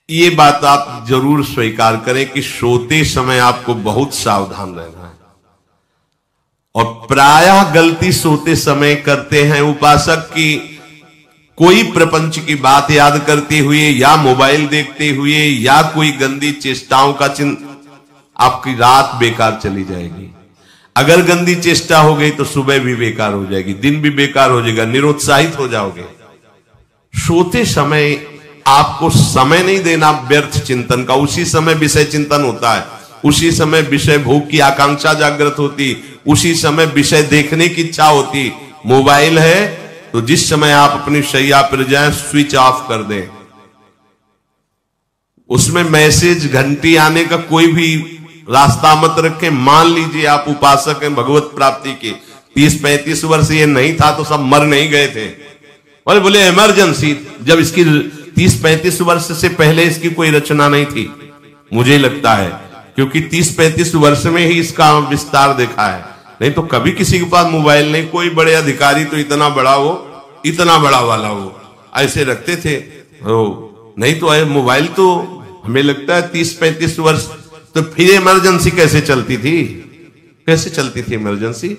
ये बात आप जरूर स्वीकार करें कि सोते समय आपको बहुत सावधान रहना है। और प्रायः गलती सोते समय करते हैं उपासक की, कोई प्रपंच की बात याद करते हुए या मोबाइल देखते हुए या कोई गंदी चेष्टाओं का आपकी रात बेकार चली जाएगी। अगर गंदी चेष्टा हो गई तो सुबह भी बेकार हो जाएगी, दिन भी बेकार हो जाएगा, निरुत्साहित हो जाओगे। सोते समय आपको समय नहीं देना व्यर्थ चिंतन का। उसी समय विषय चिंतन होता है, उसी समय विषय भोग की आकांक्षा जागृत होती, उसी समय विषय देखने की इच्छा होती। मोबाइल है तो जिस समय आप अपनी शैया पर जाएं स्विच ऑफ कर दें। उसमें मैसेज घंटी आने का कोई भी रास्ता मत रखें। मान लीजिए आप उपासक हैं भगवत प्राप्ति के, 30-35 वर्ष ये नहीं था तो सब मर नहीं गए थे। और बोले इमरजेंसी, जब इसकी 30-35 वर्ष से पहले इसकी कोई रचना नहीं थी, मुझे लगता है, क्योंकि 30-35 वर्ष में ही इसका विस्तार देखा है। नहीं तो कभी किसी के पास मोबाइल नहीं। कोई बड़े अधिकारी तो इतना बड़ा हो, इतना बड़ा वाला हो, ऐसे रखते थे। नहीं तो मोबाइल तो हमें लगता है 30-35 वर्ष। तो फिर इमरजेंसी कैसे चलती थी? कैसे चलती थी इमरजेंसी?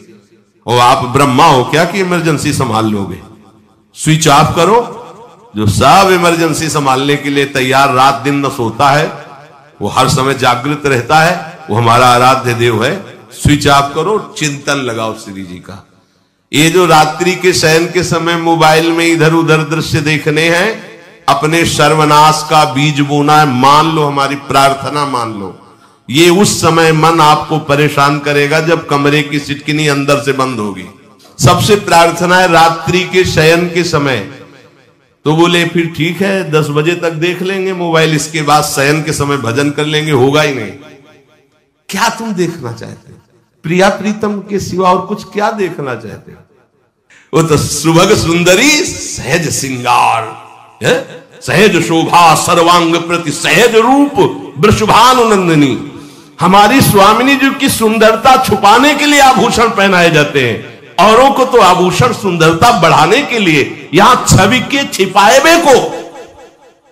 और आप ब्रह्मा हो क्या कि इमरजेंसी संभाल लोगे? स्विच ऑफ करो। जो सब इमरजेंसी संभालने के लिए तैयार रात दिन न सोता है, वो हर समय जागृत रहता है, वो हमारा आराध्य देव है। स्विच ऑफ करो, चिंतन लगाओ श्री जी का। ये जो रात्रि के शयन के समय मोबाइल में इधर उधर दृश्य देखने हैं, अपने सर्वनाश का बीज बोना है। मान लो, हमारी प्रार्थना मान लो, ये उस समय मन आपको परेशान करेगा जब कमरे की सिटकिनी अंदर से बंद होगी। सबसे प्रार्थना है रात्रि के शयन के समय। तो बोले फिर ठीक है 10 बजे तक देख लेंगे मोबाइल, इसके बाद शयन के समय भजन कर लेंगे। होगा ही नहीं। क्या तुम देखना चाहते हो? प्रिया प्रीतम के सिवा और कुछ क्या देखना चाहते हो? वो तो सुभग सुंदरी सहज सिंगार है, सहज शोभा सर्वांग प्रति सहज रूप वृषभानुनंदिनी। हमारी स्वामिनी जी की सुंदरता छुपाने के लिए आभूषण पहनाए जाते हैं, औरों को तो आभूषण सुंदरता बढ़ाने के लिए। यहां छवि के छिपाए को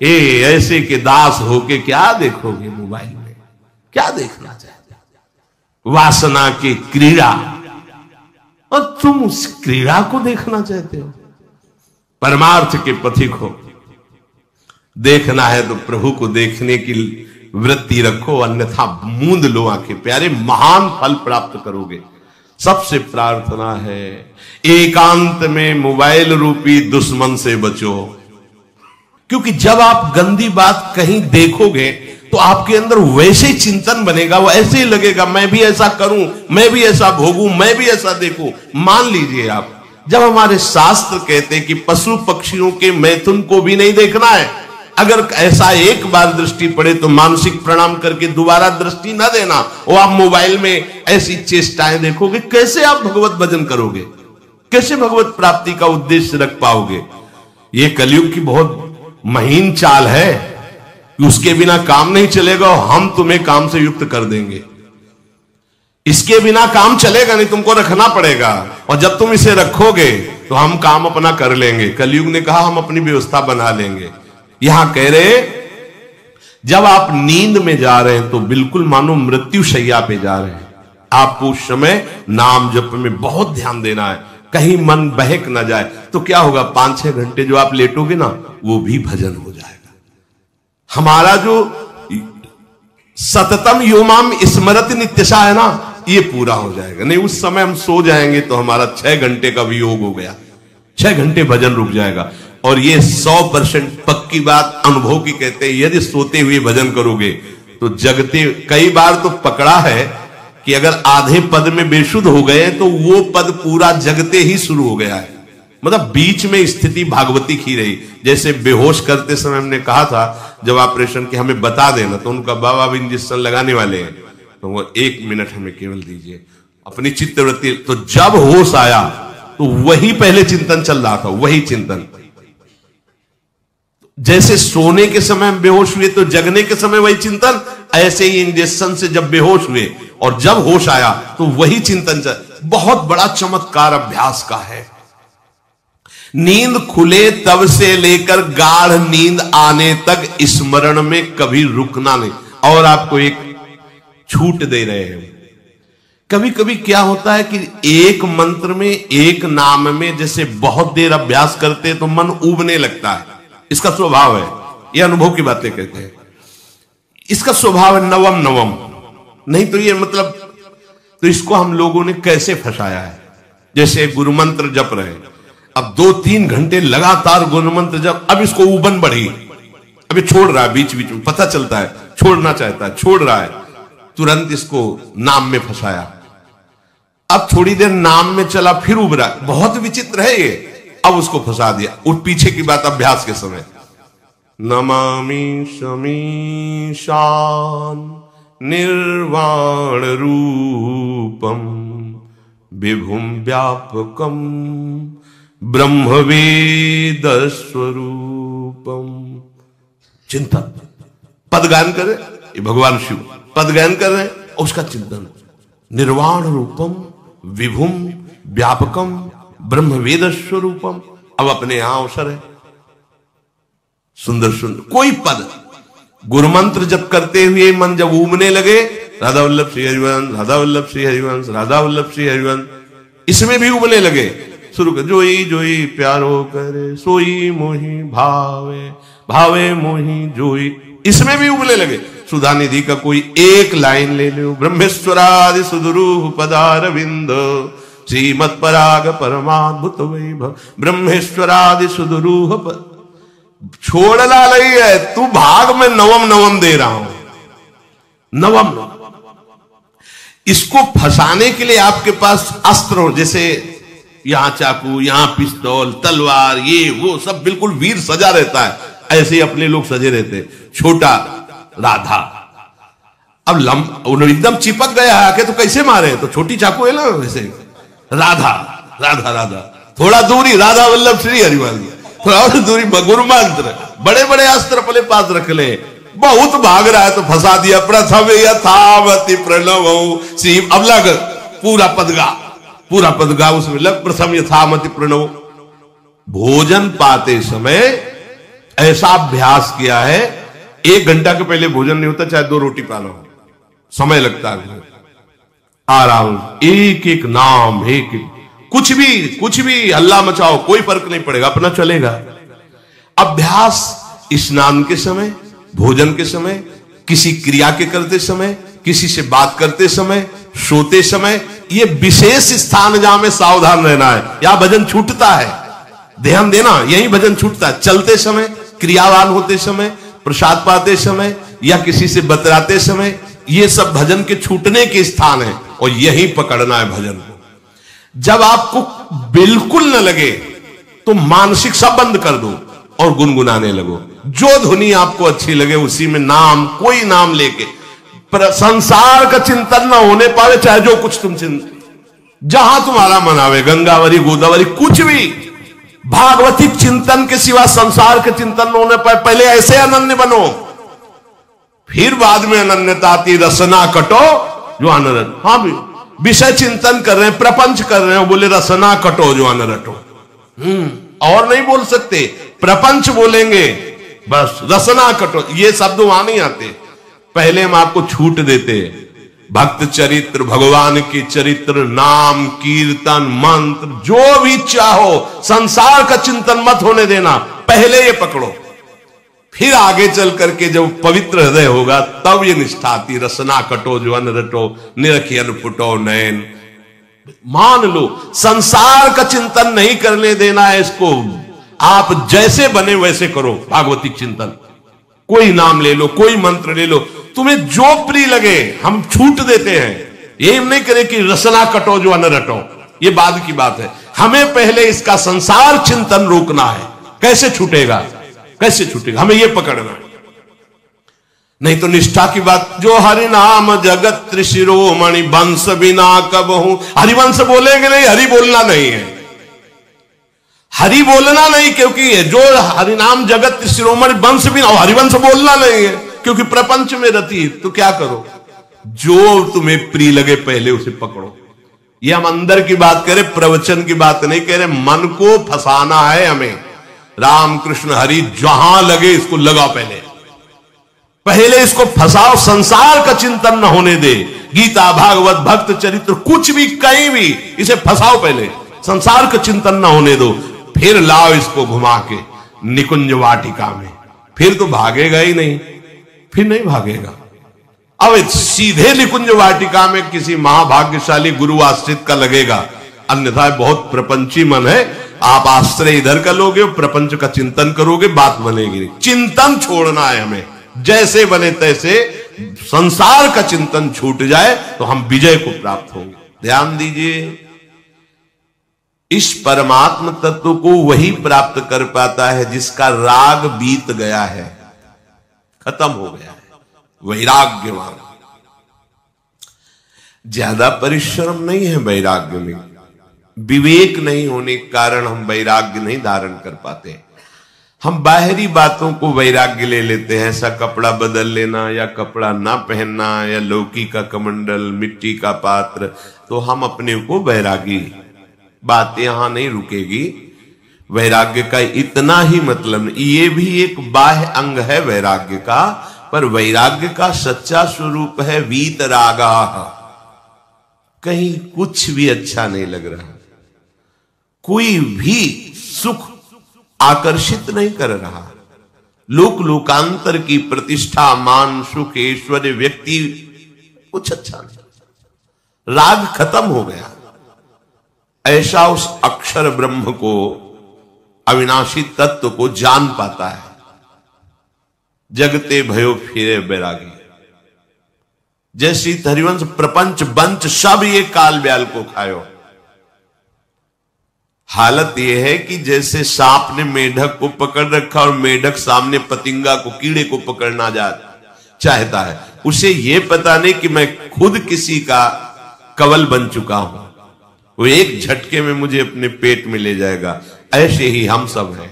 ऐसे के दास होके क्या देखोगे मोबाइल में? क्या देखना चाहते? वासना की क्रीड़ा, और तुम उस क्रीड़ा को देखना चाहते हो? परमार्थ के पथिक हो। देखना है तो प्रभु को देखने की वृत्ति रखो, अन्यथा मूंद लो आंखें। प्यारे, महान फल प्राप्त करोगे। सबसे प्रार्थना है एकांत में मोबाइल रूपी दुश्मन से बचो। क्योंकि जब आप गंदी बात कहीं देखोगे तो आपके अंदर वैसे चिंतन बनेगा, वो ऐसे ही लगेगा मैं भी ऐसा करूं, मैं भी ऐसा भोगूं, मैं भी ऐसा देखूं। मान लीजिए आप, जब हमारे शास्त्र कहते हैं कि पशु पक्षियों के मैथुन को भी नहीं देखना है, अगर ऐसा एक बार दृष्टि पड़े तो मानसिक प्रणाम करके दोबारा दृष्टि न देना। और आप मोबाइल में ऐसी चेष्टाएं देखोगे, कैसे आप भगवत भजन करोगे? कैसे भगवत प्राप्ति का उद्देश्य रख पाओगे? ये कलयुग की बहुत महीन चाल है, उसके बिना काम नहीं चलेगा और हम तुम्हें काम से युक्त कर देंगे। इसके बिना काम चलेगा नहीं, तुमको रखना पड़ेगा। और जब तुम इसे रखोगे तो हम काम अपना कर लेंगे। कलयुग ने कहा हम अपनी व्यवस्था बना लेंगे। यहां कह रहे जब आप नींद में जा रहे हैं तो बिल्कुल मानो मृत्यु शैया पे जा रहे हैं। आपको उस समय नाम जप में बहुत ध्यान देना है, कहीं मन बहक ना जाए। तो क्या होगा, 5-6 घंटे जो आप लेटोगे ना, वो भी भजन हो जाएगा। हमारा जो सततम योमाम स्मरति नित्यशा है ना, ये पूरा हो जाएगा। नहीं उस समय हम सो जाएंगे तो हमारा 6 घंटे का वियोग हो गया, 6 घंटे भजन रुक जाएगा। और ये 100% पक्की बात अनुभव की कहते हैं। यदि सोते हुए भजन करोगे तो जगते, कई बार तो पकड़ा है कि अगर आधे पद में बेशुद्ध हो गए तो वो पद पूरा जगते ही शुरू हो गया है। मतलब बीच में स्थिति भागवती की रही। जैसे बेहोश करते समय हमने कहा था जब ऑपरेशन के हमें बता देना, तो उनका बाबा अब इंजेक्शन लगाने वाले हैं, तो वो 1 मिनट हमें केवल दीजिए, अपनी चित्तवृत्ति। तो जब होश आया तो वही पहले चिंतन चल रहा था, वही चिंतन। जैसे सोने के समय हम बेहोश हुए तो जगने के समय वही चिंतन, ऐसे ही इंजेक्शन से जब बेहोश हुए और जब होश आया तो वही चिंतन चल। बहुत बड़ा चमत्कार अभ्यास का है। नींद खुले तब से लेकर गाढ़ नींद आने तक स्मरण में कभी रुकना नहीं। और आपको एक छूट दे रहे हैं। कभी कभी क्या होता है कि एक मंत्र में, एक नाम में जैसे बहुत देर अभ्यास करते तो मन उबने लगता है। इसका स्वभाव है, ये अनुभव की बातें कहते हैं। इसका स्वभाव है नवम नवम, नहीं तो ये मतलब, तो इसको हम लोगों ने कैसे फंसाया है। जैसे गुरु मंत्र जप रहे, अब 2-3 घंटे लगातार गुरु मंत्र जप, अब इसको उबन बढ़ी, अभी छोड़ रहा है, बीच बीच में पता चलता है छोड़ना चाहता है, छोड़ रहा है, तुरंत इसको नाम में फंसाया। अब थोड़ी देर नाम में चला, फिर उभरा, बहुत विचित्र है ये, अब उसको फंसा दिया। उस पीछे की बात अभ्यास के समय, नमामि शमीशान निर्वाण रूपम विभुम व्यापकम ब्रह्मवेद स्वरूपम। चिंतन, पदगान कर रहे, ये भगवान शिव पदगान कर रहे हैं, उसका चिंतन। निर्वाण रूपम विभुम व्यापकम ब्रह्मवेद स्वरूपम। अब अपने यहां अवसर है, सुंदर सुंदर कोई पद गुरु मंत्र जब करते हुए मन जब उमने लगे, राधा वल्लभ श्री हरिवंश, राधा वल्लभ श्री हरिवंश, राधा वल्लभ श्री हरिवंश, इसमें भी उमने लगे, शुरू कर जोई जोई प्यारो करे सोई मोही भावे, भावे मोही जोई, इसमें भी उमने लगे। सुधा निधि का कोई एक लाइन ले लो, ब्रह्मेश्वरादि सुदुरूह पदारविंद श्रीमत् पराग परमाद्भुत वैभव, ब्रह्मेश्वरादि सुदुरूह छोड़ना नहीं है, तू भाग में नवम नवम दे रहा हूं, नवम नवम। इसको फंसाने के लिए आपके पास अस्त्र हो, जैसे यहां चाकू, यहां पिस्तौल, तलवार, ये वो सब बिल्कुल वीर सजा रहता है, ऐसे ही अपने लोग सजे रहते। छोटा राधा, अब एकदम चिपक गया आके तो कैसे मारे, तो छोटी चाकू है ना वैसे, राधा राधा राधा, थोड़ा दूरी राधा वल्लभ श्री हरिवंश, थोड़ा और दूरी गुरु मंत्र, बड़े बड़े अस्त्र अपने पास रख ले, बहुत भाग रहा है तो फंसा दिया। प्रथम यथावति प्रणव श्री, अब लग पूरा पदगा, पूरा पदगा उसमें लग, प्रथम यथावति प्रणव। भोजन पाते समय ऐसा अभ्यास किया है, 1 घंटा के पहले भोजन नहीं होता, चाहे 2 रोटी पा लो, समय लगता है आराम, एक एक नाम, एक कुछ भी हल्ला मचाओ, कोई फर्क नहीं पड़ेगा, अपना चलेगा। अभ्यास स्नान के समय, भोजन के समय, किसी क्रिया के करते समय, किसी से बात करते समय, सोते समय, ये विशेष स्थान जहां में सावधान रहना है। यहां भजन छूटता है, ध्यान देना, यही भजन छूटता है। चलते समय, क्रियावान होते समय, प्रसाद पाते समय या किसी से बतराते समय, ये सब भजन के छूटने के स्थान है, और यही पकड़ना है भजन को। जब आपको बिल्कुल न लगे तो मानसिक सब बंद कर दो और गुनगुनाने लगो, जो धुनी आपको अच्छी लगे उसी में नाम, कोई नाम लेके, संसार का चिंतन न होने पावे, चाहे जो कुछ तुम जहां तुम्हारा मन आवे, गंगावरी गोदावरी कुछ भी, भागवतिक चिंतन के सिवा संसार के चिंतन न होने पाए। पहले ऐसे अनन्य बनो, फिर बाद में अनन्यता आती, रसना कटो जो अनरट। हाँ भी विषय चिंतन कर रहे हैं, प्रपंच कर रहे हैं, बोले रसना कटो जो अनरटो, और नहीं बोल सकते, प्रपंच बोलेंगे बस, रसना कटो, ये शब्द वहां नहीं आते। पहले हम आपको छूट देते, भक्त चरित्र, भगवान के चरित्र, नाम, कीर्तन, मंत्र, जो भी चाहो, संसार का चिंतन मत होने देना, पहले ये पकड़ो, फिर आगे चल करके जब पवित्र हृदय होगा तब ये निष्ठा आती, रसना कटो जो अन रटो, निरखियन फुटो नयन। मान लो संसार का चिंतन नहीं करने देना है इसको, आप जैसे बने वैसे करो भागवतिक चिंतन, कोई नाम ले लो, कोई मंत्र ले लो, तुम्हें जो प्रिय लगे, हम छूट देते हैं। ये नहीं करे कि रसना कटो जो अन रटो, ये बाद की बात है। हमें पहले इसका संसार चिंतन रोकना है। कैसे छूटेगा, कैसे छूटेगा, हमें यह पकड़ना है, नहीं तो निष्ठा की बात। जो हरि नाम जगत त्रिशिरोमणि वंश बिना कब हूं, हरिवंश बोलेंगे नहीं, हरि बोलना नहीं है, हरि बोलना नहीं, क्योंकि जो हरिनाम जगत त्रिशिरोमणि वंश बिना, हरिवंश बोलना नहीं है क्योंकि प्रपंच में रति। तो क्या करो, जो तुम्हें प्रिय लगे पहले उसे पकड़ो, ये हम अंदर की बात करें, प्रवचन की बात नहीं कह रहे। मन को फंसाना है हमें। राम कृष्ण हरि जहां लगे इसको लगाओ, पहले इसको फंसाओ, संसार का चिंतन न होने दे। गीता भागवत भक्त चरित्र कुछ भी कहीं भी इसे फंसाओ, पहले संसार का चिंतन न होने दो, फिर लाओ इसको घुमा के निकुंज वाटिका में। फिर तो भागेगा ही नहीं, फिर नहीं भागेगा। अब सीधे निकुंज वाटिका में किसी महाभाग्यशाली गुरु आश्रित का लगेगा, अन्यथा बहुत प्रपंची मन है। आप आश्रय इधर का लोगे, प्रपंच का चिंतन करोगे, बात बनेगी नहीं। चिंतन छोड़ना है हमें, जैसे बने तैसे संसार का चिंतन छूट जाए तो हम विजय को प्राप्त होंगे। ध्यान दीजिए, इस परमात्म तत्व को वही प्राप्त कर पाता है जिसका राग बीत गया है, खत्म हो गया है, वैराग्यवान। ज्यादा परिश्रम नहीं है वैराग्य में, विवेक नहीं होने के कारण हम वैराग्य नहीं धारण कर पाते। हम बाहरी बातों को वैराग्य ले लेते हैं, ऐसा कपड़ा बदल लेना या कपड़ा ना पहनना या लौकी का कमंडल, मिट्टी का पात्र, तो हम अपने को वैरागी। बात यहां नहीं रुकेगी। वैराग्य का इतना ही मतलब, ये भी एक बाह्य अंग है वैराग्य का, पर वैराग्य का सच्चा स्वरूप है वीतरागा। कहीं कुछ भी अच्छा नहीं लग रहा, कोई भी सुख आकर्षित नहीं कर रहा, लोक लोकांतर की प्रतिष्ठा, मान, सुख, ऐश्वर्य, व्यक्ति, कुछ अच्छा नहीं, राग खत्म हो गया। ऐसा उस अक्षर ब्रह्म को, अविनाशी तत्व को जान पाता है। जगते भयो फिरे बैरागी, जैसी हरिवंश प्रपंच बंच सब ये काल ब्याल को खायो। हालत यह है कि जैसे सांप ने मेढक को पकड़ रखा और मेढक सामने पतिंगा को, कीड़े को पकड़ना चाहता है, उसे यह पता नहीं कि मैं खुद किसी का कवल बन चुका हूं, वो एक झटके में मुझे अपने पेट में ले जाएगा। ऐसे ही हम सब हैं,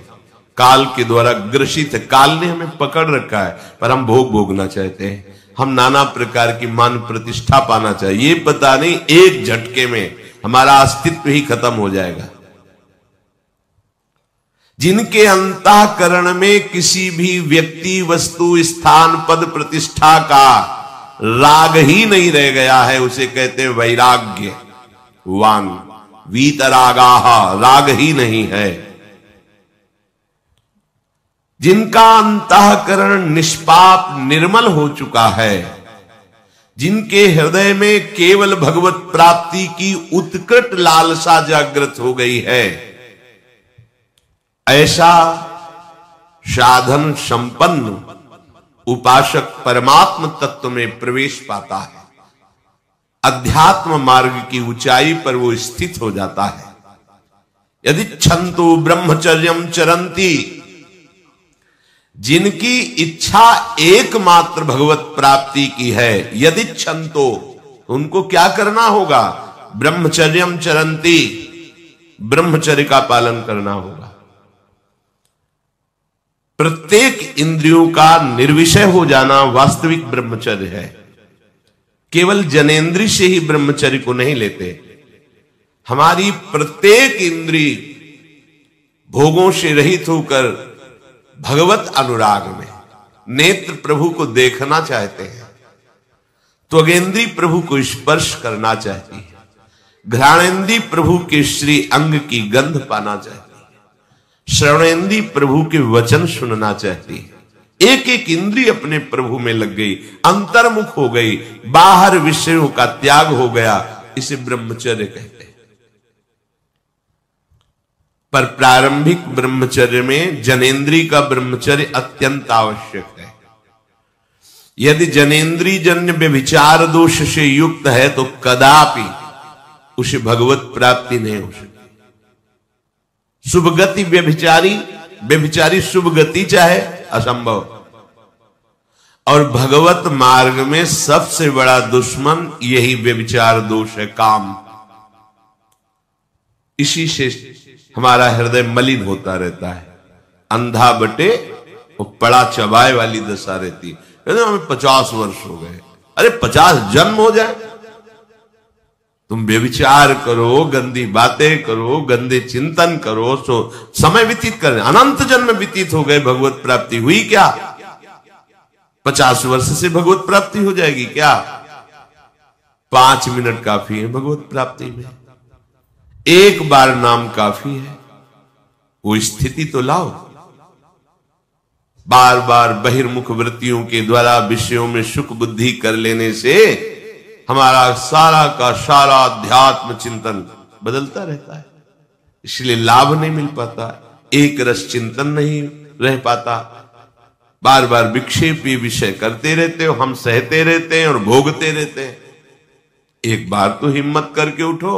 काल के द्वारा ग्रसित है। काल ने हमें पकड़ रखा है, पर हम भोग भोगना चाहते हैं, हम नाना प्रकार की मान प्रतिष्ठा पाना चाहिए। ये पता नहीं एक झटके में हमारा अस्तित्व ही खत्म हो जाएगा। जिनके अंतःकरण में किसी भी व्यक्ति, वस्तु, स्थान, पद, प्रतिष्ठा का राग ही नहीं रह गया है, उसे कहते हैं वैराग्य वान। वीतरागाह, राग ही नहीं है। जिनका अंतःकरण निष्पाप निर्मल हो चुका है, जिनके हृदय में केवल भगवत प्राप्ति की उत्कट लालसा जागृत हो गई है, ऐसा साधन संपन्न उपासक परमात्म तत्व में प्रवेश पाता है। अध्यात्म मार्ग की ऊंचाई पर वो स्थित हो जाता है। यदि छंतु ब्रह्मचर्यम चरंती, जिनकी इच्छा एकमात्र भगवत प्राप्ति की है, यदि छंतो, उनको क्या करना होगा? ब्रह्मचर्यम चरंती, ब्रह्मचर्य का पालन करना होगा। प्रत्येक इंद्रियों का निर्विषय हो जाना वास्तविक ब्रह्मचर्य है। केवल जनेन्द्रिय से ही ब्रह्मचर्य को नहीं लेते। हमारी प्रत्येक इंद्रिय भोगों से रहित होकर भगवत अनुराग में, नेत्र प्रभु को देखना चाहते हैं, त्वगेंद्रिय प्रभु को स्पर्श करना चाहती है, घ्राणेन्द्रिय प्रभु के श्री अंग की गंध पाना चाहती है, श्रवणेन्द्रिय प्रभु के वचन सुनना चाहती है। एक एक इंद्रिय अपने प्रभु में लग गई, अंतर्मुख हो गई, बाहर विषयों का त्याग हो गया। इसे ब्रह्मचर्य कहते हैं। पर प्रारंभिक ब्रह्मचर्य में जनेन्द्रिय का ब्रह्मचर्य अत्यंत आवश्यक है। यदि जनेन्द्रिय जन्य व्यभिचार दोष से युक्त है तो कदापि उसे भगवत प्राप्ति नहीं हो सकती। शुभ गति व्यभिचारी शुभ गति चाहे, असंभव। और भगवत मार्ग में सबसे बड़ा दुश्मन यही व्यभिचार दोष है, काम। इसी से हमारा हृदय मलिन होता रहता है, अंधा बटे वो पड़ा चबाए वाली दशा रहती है। हमें 50 वर्ष हो गए। अरे 50 जन्म हो जाए, तुम व्यभिचार करो, गंदी बातें करो, गंदे चिंतन करो, सो समय व्यतीत कर, अनंत जन्म व्यतीत हो गए, भगवत प्राप्ति हुई क्या? 50 वर्ष से भगवत प्राप्ति हो जाएगी क्या? 5 मिनट काफी है भगवत प्राप्ति में, एक बार नाम काफी है। वो स्थिति तो लाओ। बार बार बहिर्मुख वृत्तियों के द्वारा विषयों में सुख बुद्धि कर लेने से हमारा सारा का सारा अध्यात्म चिंतन बदलता रहता है, इसलिए लाभ नहीं मिल पाता, एक रस चिंतन नहीं रह पाता। बार बार विक्षेपी विषय करते रहते हो, हम सहते रहते हैं और भोगते रहते हैं। एक बार तो हिम्मत करके उठो।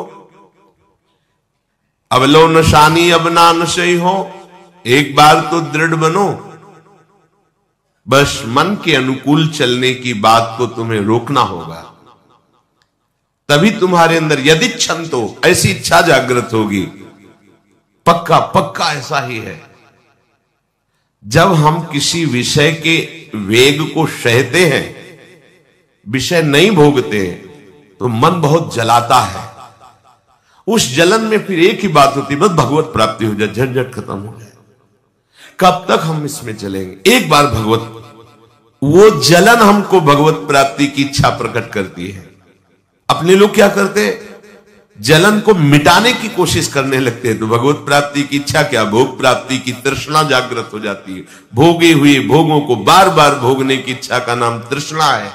अब लो नशानी अब ना नशई हो, एक बार तो दृढ़ बनो। बस मन के अनुकूल चलने की बात को तुम्हें रोकना होगा, तभी तुम्हारे अंदर यदि क्षंतो ऐसी इच्छा जागृत होगी। पक्का पक्का ऐसा ही है। जब हम किसी विषय के वेग को सहते हैं, विषय नहीं भोगते, तो मन बहुत जलाता है। उस जलन में फिर एक ही बात होती है, बस भगवत प्राप्ति हो जाए, झंझट खत्म हो जाए। कब तक हम इसमें चलेंगे? एक बार भगवत, वो जलन हमको भगवत प्राप्ति की इच्छा प्रकट करती है। अपने लोग क्या करते हैं? जलन को मिटाने की कोशिश करने लगते हैं, तो भगवत प्राप्ति की इच्छा क्या, भोग प्राप्ति की तृष्णा जागृत हो जाती है। भोगे हुए भोगों को बार बार भोगने की इच्छा का नाम तृष्णा है।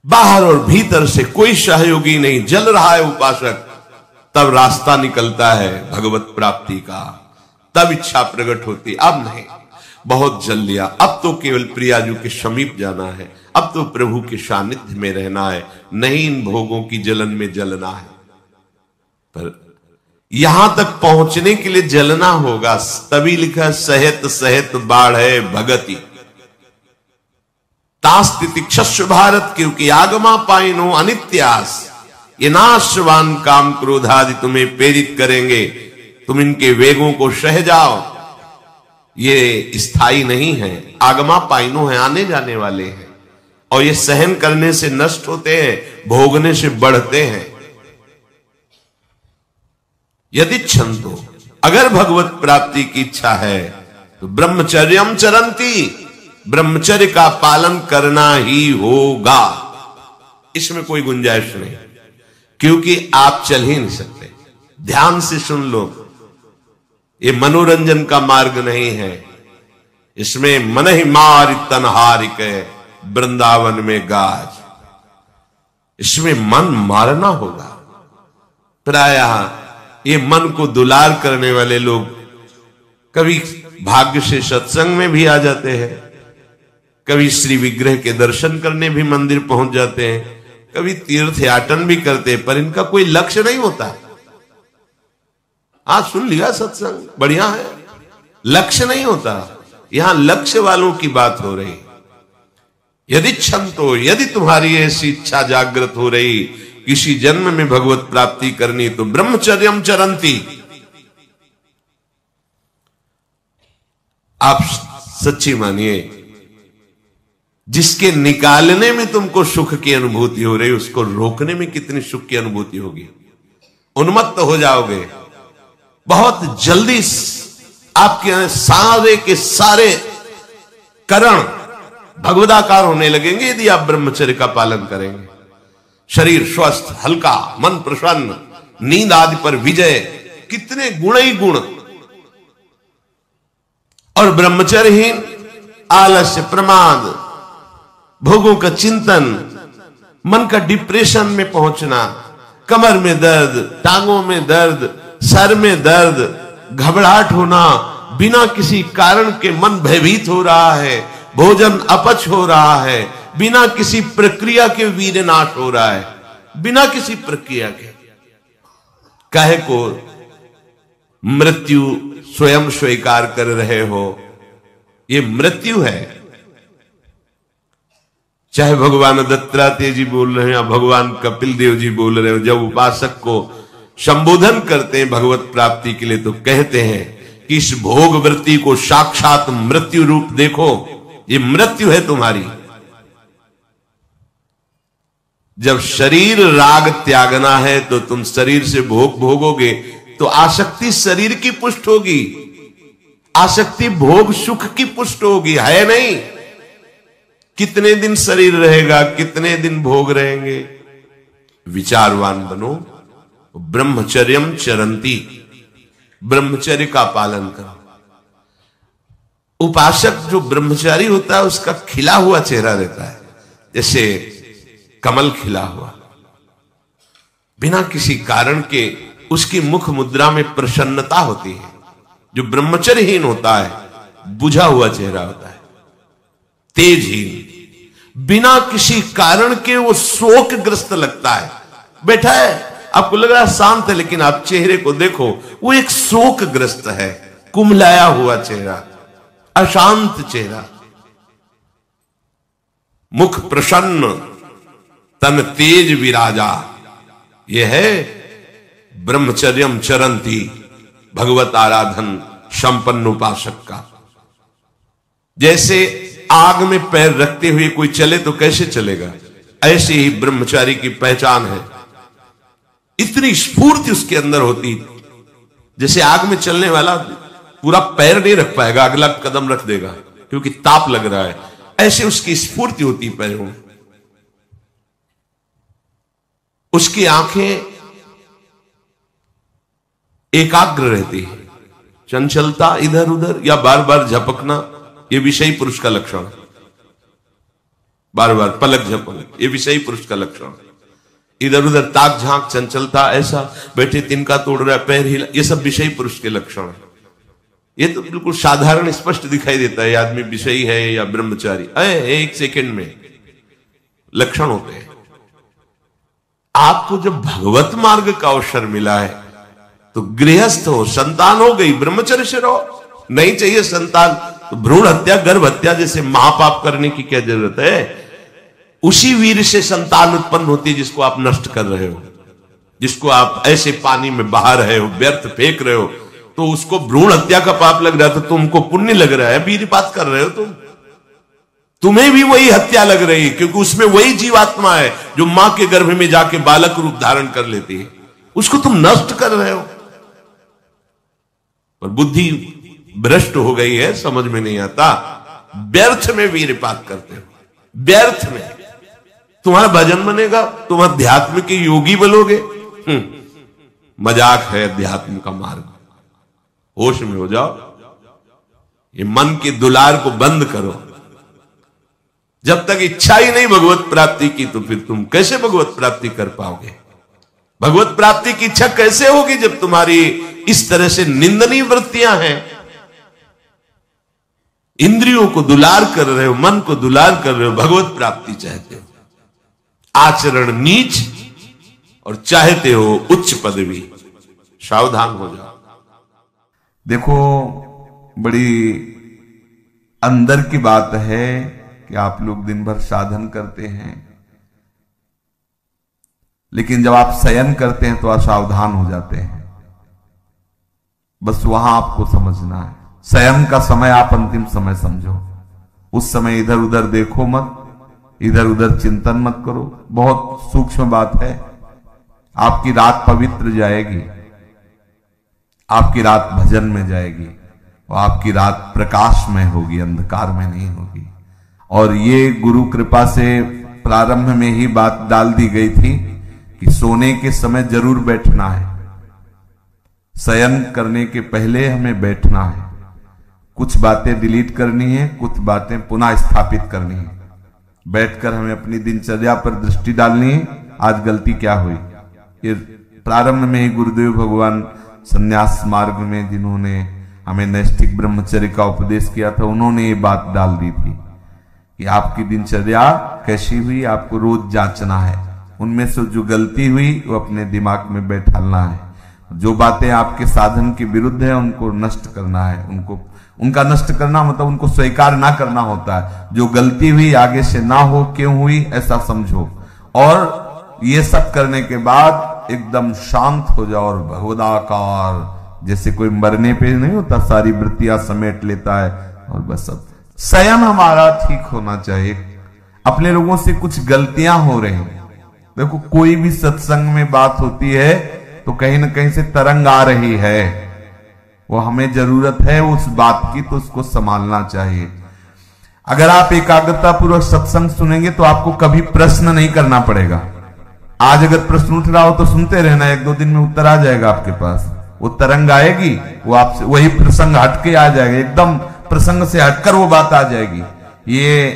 बाहर और भीतर से कोई सहयोगी नहीं, जल रहा है उपासक, तब रास्ता निकलता है भगवत प्राप्ति का, तब इच्छा प्रकट होती। अब नहीं, बहुत जल लिया, अब तो केवल प्रियाजू के समीप जाना है, अब तो प्रभु के सानिध्य में रहना है, नहीं इन भोगों की जलन में जलना है। पर यहां तक पहुंचने के लिए जलना होगा, तभी लिखा सहित सहित बाढ़ है भगति तास्तितिक्षस्व भारत, क्योंकि आगमा पाइनो अनित्यास, ये नाशवान काम क्रोध आदि तुम्हें प्रेरित करेंगे, तुम इनके वेगों को सह जाओ। ये स्थायी नहीं है, आगमा पाइनो है, आने जाने वाले हैं, और ये सहन करने से नष्ट होते हैं, भोगने से बढ़ते हैं। यदि क्षंतो, अगर भगवत प्राप्ति की इच्छा है तो ब्रह्मचर्यम चरंती, ब्रह्मचर्य का पालन करना ही होगा, इसमें कोई गुंजाइश नहीं, क्योंकि आप चल ही नहीं सकते। ध्यान से सुन लो, ये मनोरंजन का मार्ग नहीं है, इसमें मन ही मार तनहारिक वृंदावन में गाज, इसमें मन मारना होगा। प्रायः ये मन को दुलार करने वाले लोग कभी भाग्य से सत्संग में भी आ जाते हैं, कभी श्री विग्रह के दर्शन करने भी मंदिर पहुंच जाते हैं, कभी तीर्थ याटन भी करते हैं, पर इनका कोई लक्ष्य नहीं होता। आज सुन लिया सत्संग, बढ़िया है, लक्ष्य नहीं होता। यहां लक्ष्य वालों की बात हो रही। यदि क्षंतो, यदि तुम्हारी ऐसी इच्छा जागृत हो रही किसी जन्म में भगवत प्राप्ति करनी, तो ब्रह्मचर्यम चरंती। आप सच्ची मानिए, जिसके निकालने में तुमको सुख की अनुभूति हो रही, उसको रोकने में कितनी सुख की अनुभूति होगी। उन्मत्त हो जाओगे, बहुत जल्दी आपके सारे के सारे करण भगवदाकार होने लगेंगे यदि आप ब्रह्मचर्य का पालन करेंगे। शरीर स्वस्थ, हल्का, मन प्रसन्न, नींद आदि पर विजय, कितने गुण ही गुण। और ब्रह्मचर्यहीन आलस्य, प्रमाद, भोगों का चिंतन, मन का डिप्रेशन में पहुंचना, कमर में दर्द, टांगों में दर्द, सर में दर्द, घबराहट होना, बिना किसी कारण के मन भयभीत हो रहा है, भोजन अपच हो रहा है, बिना किसी प्रक्रिया के वीरनाश हो रहा है, बिना किसी प्रक्रिया के। काहे को मृत्यु स्वयं स्वीकार कर रहे हो, ये मृत्यु है। चाहे भगवान दत्तात्रेय जी बोल रहे हैं या भगवान कपिल देव जी बोल रहे हो, जब उपासक को संबोधन करते हैं भगवत प्राप्ति के लिए, तो कहते हैं कि इस भोग वृत्ति को साक्षात मृत्यु रूप देखो, ये मृत्यु है तुम्हारी। जब शरीर राग त्यागना है तो तुम शरीर से भोग भोगोगे तो आसक्ति शरीर की पुष्ट होगी, आसक्ति भोग सुख की पुष्ट होगी, है नहीं। कितने दिन शरीर रहेगा, कितने दिन भोग रहेंगे। विचारवान बनो, ब्रह्मचर्यम चरंती, ब्रह्मचर्य का पालन करो। उपासक जो ब्रह्मचारी होता है उसका खिला हुआ चेहरा रहता है, जैसे कमल खिला हुआ, बिना किसी कारण के उसकी मुख मुद्रा में प्रसन्नता होती है। जो ब्रह्मचर्यहीन होता है बुझा हुआ चेहरा होता है, तेजहीन, बिना किसी कारण के वो शोकग्रस्त लगता है। बैठा है, आपको लग रहा है शांत है, लेकिन आप चेहरे को देखो, वो एक शोकग्रस्त है, कुम्हलाया हुआ चेहरा, अशांत चेहरा। मुख प्रसन्न, तन तेज विराजा, यह है ब्रह्मचर्यम चरंती, भगवत आराधन संपन्न उपासक का। जैसे आग में पैर रखते हुए कोई चले तो कैसे चलेगा, ऐसे ही ब्रह्मचारी की पहचान है। इतनी स्फूर्ति उसके अंदर होती, जैसे आग में चलने वाला पूरा पैर नहीं रख पाएगा, अगला कदम रख देगा क्योंकि ताप लग रहा है, ऐसे उसकी स्फूर्ति होती पैरों में। उसकी आंखें एकाग्र रहती है, चंचलता इधर उधर या बार बार झपकना, यह विषयी पुरुष का लक्षण है। बार बार पलक झपकना, यह विषयी पुरुष का लक्षण है। इधर उधर ताक झांक, चंचलता, ऐसा बैठे तिनका तोड़ रहा है, पैर हिला, ये सब विषयी पुरुष के लक्षण है। ये तो बिल्कुल साधारण स्पष्ट दिखाई देता है आदमी विषयी है या ब्रह्मचारी, एक सेकंड में लक्षण होते हैं। आपको जब भगवत मार्ग का अवसर मिला है तो गृहस्थ हो, संतान हो गई, ब्रह्मचर्य से रहो। नहीं चाहिए संतान तो भ्रूण हत्या, गर्भ हत्या जैसे महापाप करने की क्या जरूरत है। उसी वीर से संतान उत्पन्न होती है जिसको आप नष्ट कर रहे हो, जिसको आप ऐसे पानी में बहा रहे हो, व्यर्थ फेंक रहे हो, तो उसको भ्रूण हत्या का पाप लग रहा है तो तुमको पुण्य लग रहा है, वीरपात कर रहे हो तुम्हें भी वही हत्या लग रही है, क्योंकि उसमें वही जीवात्मा है जो मां के गर्भ में जाके बालक रूप धारण कर लेती है, उसको तुम नष्ट कर रहे हो। पर बुद्धि भ्रष्ट हो गई है, समझ में नहीं आता, व्यर्थ में वीरपात करते हो, व्यर्थ में। तुम्हारा भजन बनेगा, तुम अध्यात्म के योगी बनोगे, मजाक है अध्यात्म का मार्ग। होश में हो जाओ, ये मन के दुलार को बंद करो। जब तक इच्छा ही नहीं भगवत प्राप्ति की तो फिर तुम कैसे भगवत प्राप्ति कर पाओगे। भगवत प्राप्ति की इच्छा कैसे होगी जब तुम्हारी इस तरह से निंदनीय वृत्तियां हैं। इंद्रियों को दुलार कर रहे हो, मन को दुलार कर रहे हो, भगवत प्राप्ति चाहते हो, आचरण नीच और चाहते हो उच्च पदवी। सावधान हो जाओ। देखो, बड़ी अंदर की बात है कि आप लोग दिन भर साधन करते हैं, लेकिन जब आप शयन करते हैं तो असावधान हो जाते हैं। बस वहां आपको समझना है, शयन का समय आप अंतिम समय समझो। उस समय इधर उधर देखो मत, इधर उधर चिंतन मत करो। बहुत सूक्ष्म बात है। आपकी रात पवित्र जाएगी, आपकी रात भजन में जाएगी, और आपकी रात प्रकाश में होगी, अंधकार में नहीं होगी। और ये गुरु कृपा से प्रारंभ में ही बात डाल दी गई थी कि सोने के समय जरूर बैठना है, शयन करने के पहले हमें बैठना है। कुछ बातें डिलीट करनी है, कुछ बातें पुनः स्थापित करनी है। बैठकर हमें अपनी दिनचर्या पर दृष्टि डालनी है। आज गलती क्या हुई, ये प्रारंभ में ही गुरुदेव भगवान संन्यास मार्ग में जिन्होंने हमें नैष्ठिक ब्रह्मचर्य का उपदेश किया था, उन्होंने ये बात डाल दी थी कि आपकी दिनचर्या कैसी हुई आपको रोज जांचना है। उनमें से जो गलती हुई वो अपने दिमाग में बैठालना है। जो बातें आपके साधन के विरुद्ध है उनको नष्ट करना है। उनका नष्ट करना मतलब उनको स्वीकार ना करना होता है। जो गलती हुई आगे से ना हो, क्यों हुई ऐसा समझो, और ये सब करने के बाद एकदम शांत हो जाओ और भगवदाकार, जैसे कोई मरने पे नहीं होता, सारी वृत्तियां समेट लेता है और बस सब। शयन हमारा ठीक होना चाहिए। अपने लोगों से कुछ गलतियां हो रही हैं, देखो कोई भी सत्संग में बात होती है तो कहीं ना कहीं से तरंग आ रही है, वो हमें जरूरत है उस बात की, तो उसको संभालना चाहिए। अगर आप एकाग्रता पूर्वक सत्संग सुनेंगे तो आपको कभी प्रश्न नहीं करना पड़ेगा। आज अगर प्रश्न उठ रहा हो तो सुनते रहना, 1-2 दिन में उत्तर आ जाएगा आपके पास। वो तरंग आएगी, वो आपसे वही प्रसंग हटके आ जाएगा, एकदम प्रसंग से हटकर वो बात आ जाएगी। ये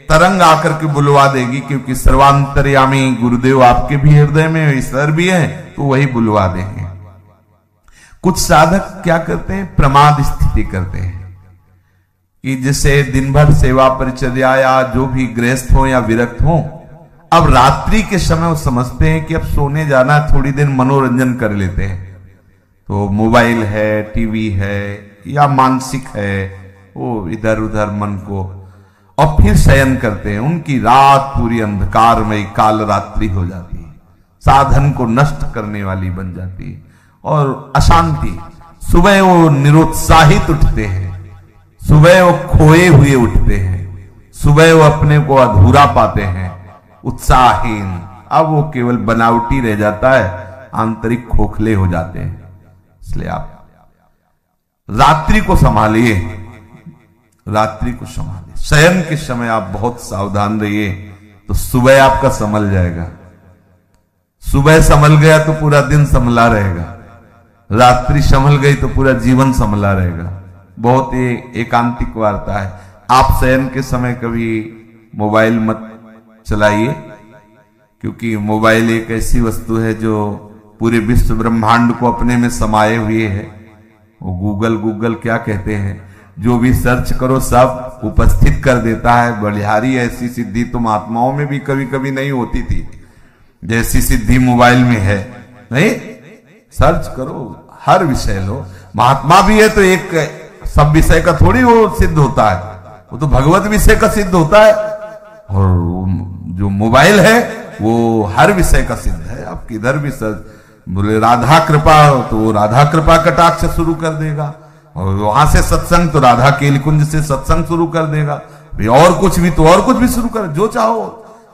तरंग आकर के बुलवा देगी, क्योंकि सर्वांतर्यामी गुरुदेव आपके भी हृदय में ईश्वर भी है, तो वही बुलवा देंगे। कुछ साधक क्या करते हैं, प्रमाद स्थिति करते हैं कि जैसे दिन भर सेवा परिचर्या या जो भी गृहस्थ हो या विरक्त हो, अब रात्रि के समय वो समझते हैं कि अब सोने जाना, थोड़ी देर मनोरंजन कर लेते हैं। तो मोबाइल है, टीवी है या मानसिक है, वो इधर उधर मन को, और फिर शयन करते हैं। उनकी रात पूरी अंधकारमय काल रात्रि हो जाती है, साधन को नष्ट करने वाली बन जाती है और अशांति। सुबह वो निरुत्साहित उठते हैं, सुबह वो खोए हुए उठते हैं, सुबह वो अपने को अधूरा पाते हैं, उत्साहहीन। अब वो केवल बनावटी रह जाता है, आंतरिक खोखले हो जाते हैं। इसलिए आप रात्रि को संभालिए, रात्रि को संभालिए। शयन के समय आप बहुत सावधान रहिए, तो सुबह आपका संभल जाएगा। सुबह संभल गया तो पूरा दिन संभला रहेगा, रात्रि संभल गई तो पूरा जीवन संभला रहेगा। बहुत ही एकांतिक वार्ता है। आप शयन के समय कभी मोबाइल मत चलाइए, क्योंकि मोबाइल एक ऐसी वस्तु है जो पूरे विश्व ब्रह्मांड को अपने में समाये हुए है। वो गूगल क्या कहते हैं, जो भी सर्च करो सब उपस्थित कर देता है। बलिहारी ऐसी सिद्धि तो महात्माओं में भी कभी कभी नहीं होती थी, जैसी सिद्धि मोबाइल में है। नहीं, सर्च करो, हर विषय लो। महात्मा भी है तो एक सब विषय का थोड़ी वो सिद्ध होता है, वो तो भगवत विषय का सिद्ध होता है। और जो मोबाइल है वो हर विषय का सिद्ध है। आप किधर भी सर्च, बोले राधा कृपा तो वो राधा कृपा कटाक्ष शुरू कर देगा, और वहां से सत्संग तो राधा केली कुंज से सत्संग शुरू कर देगा, और कुछ भी तो और कुछ भी शुरू कर, जो चाहो।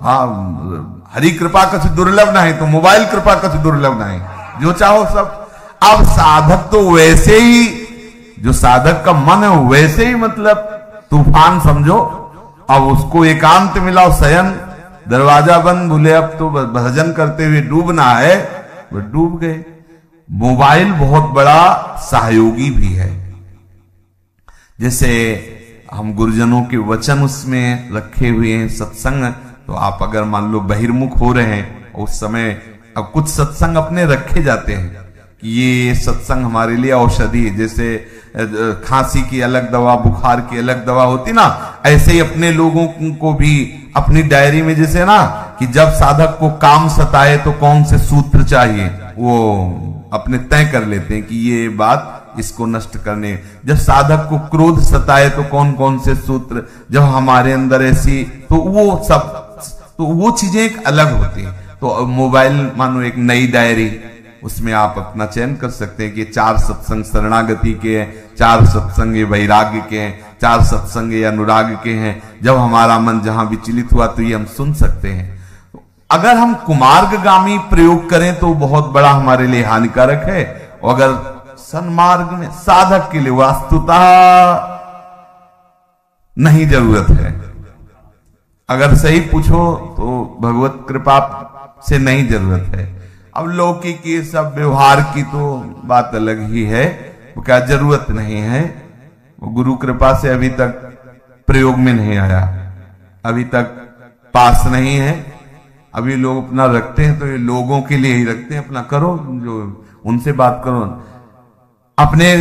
हाँ, हरि कृपा कछ दुर्लभ नहीं तो मोबाइल कृपा कछ दुर्लभ नहीं, जो चाहो सब। अब साधक तो वैसे ही, जो साधक का मन है वैसे ही मतलब तूफान समझो। अब उसको एकांत मिलाओ, शयन, दरवाजा बंद, बोले अब तो भजन करते हुए डूबना है, वो डूब गए। मोबाइल बहुत बड़ा सहयोगी भी है। जैसे हम गुरुजनों के वचन उसमें रखे हुए हैं, सत्संग, तो आप अगर मान लो बहिर्मुख हो रहे हैं उस समय, अब कुछ सत्संग अपने रखे जाते हैं कि ये सत्संग हमारे लिए औषधि है। जैसे खांसी की अलग दवा, बुखार की अलग दवा होती ना, ऐसे ही अपने लोगों को भी अपनी डायरी में, जैसे ना कि जब साधक को काम सताए तो कौन से सूत्र चाहिए, वो अपने तय कर लेते हैं कि ये बात इसको नष्ट करने। जब साधक को क्रोध सताए तो कौन कौन से सूत्र, जब हमारे अंदर ऐसी, तो वो सब, तो वो चीजें एक अलग होती हैं। तो मोबाइल मानो एक नई डायरी, उसमें आप अपना चयन कर सकते हैं कि 4 सत्संग शरणागति के हैं, 4 सत्संग वैराग्य के हैं, 4 सत्संग अनुराग के हैं। जब हमारा मन जहां विचलित हुआ तो ये हम सुन सकते हैं। अगर हम कुमार्गगामी प्रयोग करें तो बहुत बड़ा हमारे लिए हानिकारक है, और अगर सन्मार्ग में साधक के लिए वास्तुतः नहीं जरूरत है। अगर सही पूछो तो भगवत कृपा से नहीं जरूरत है। अब लौकिक की सब व्यवहार की तो बात अलग ही है, वो क्या जरूरत नहीं है, वो गुरु कृपा से अभी तक प्रयोग में नहीं आया, अभी तक पास नहीं है। अभी लोग अपना रखते हैं तो ये लोगों के लिए ही रखते हैं, अपना करो, जो उनसे बात करो। अपने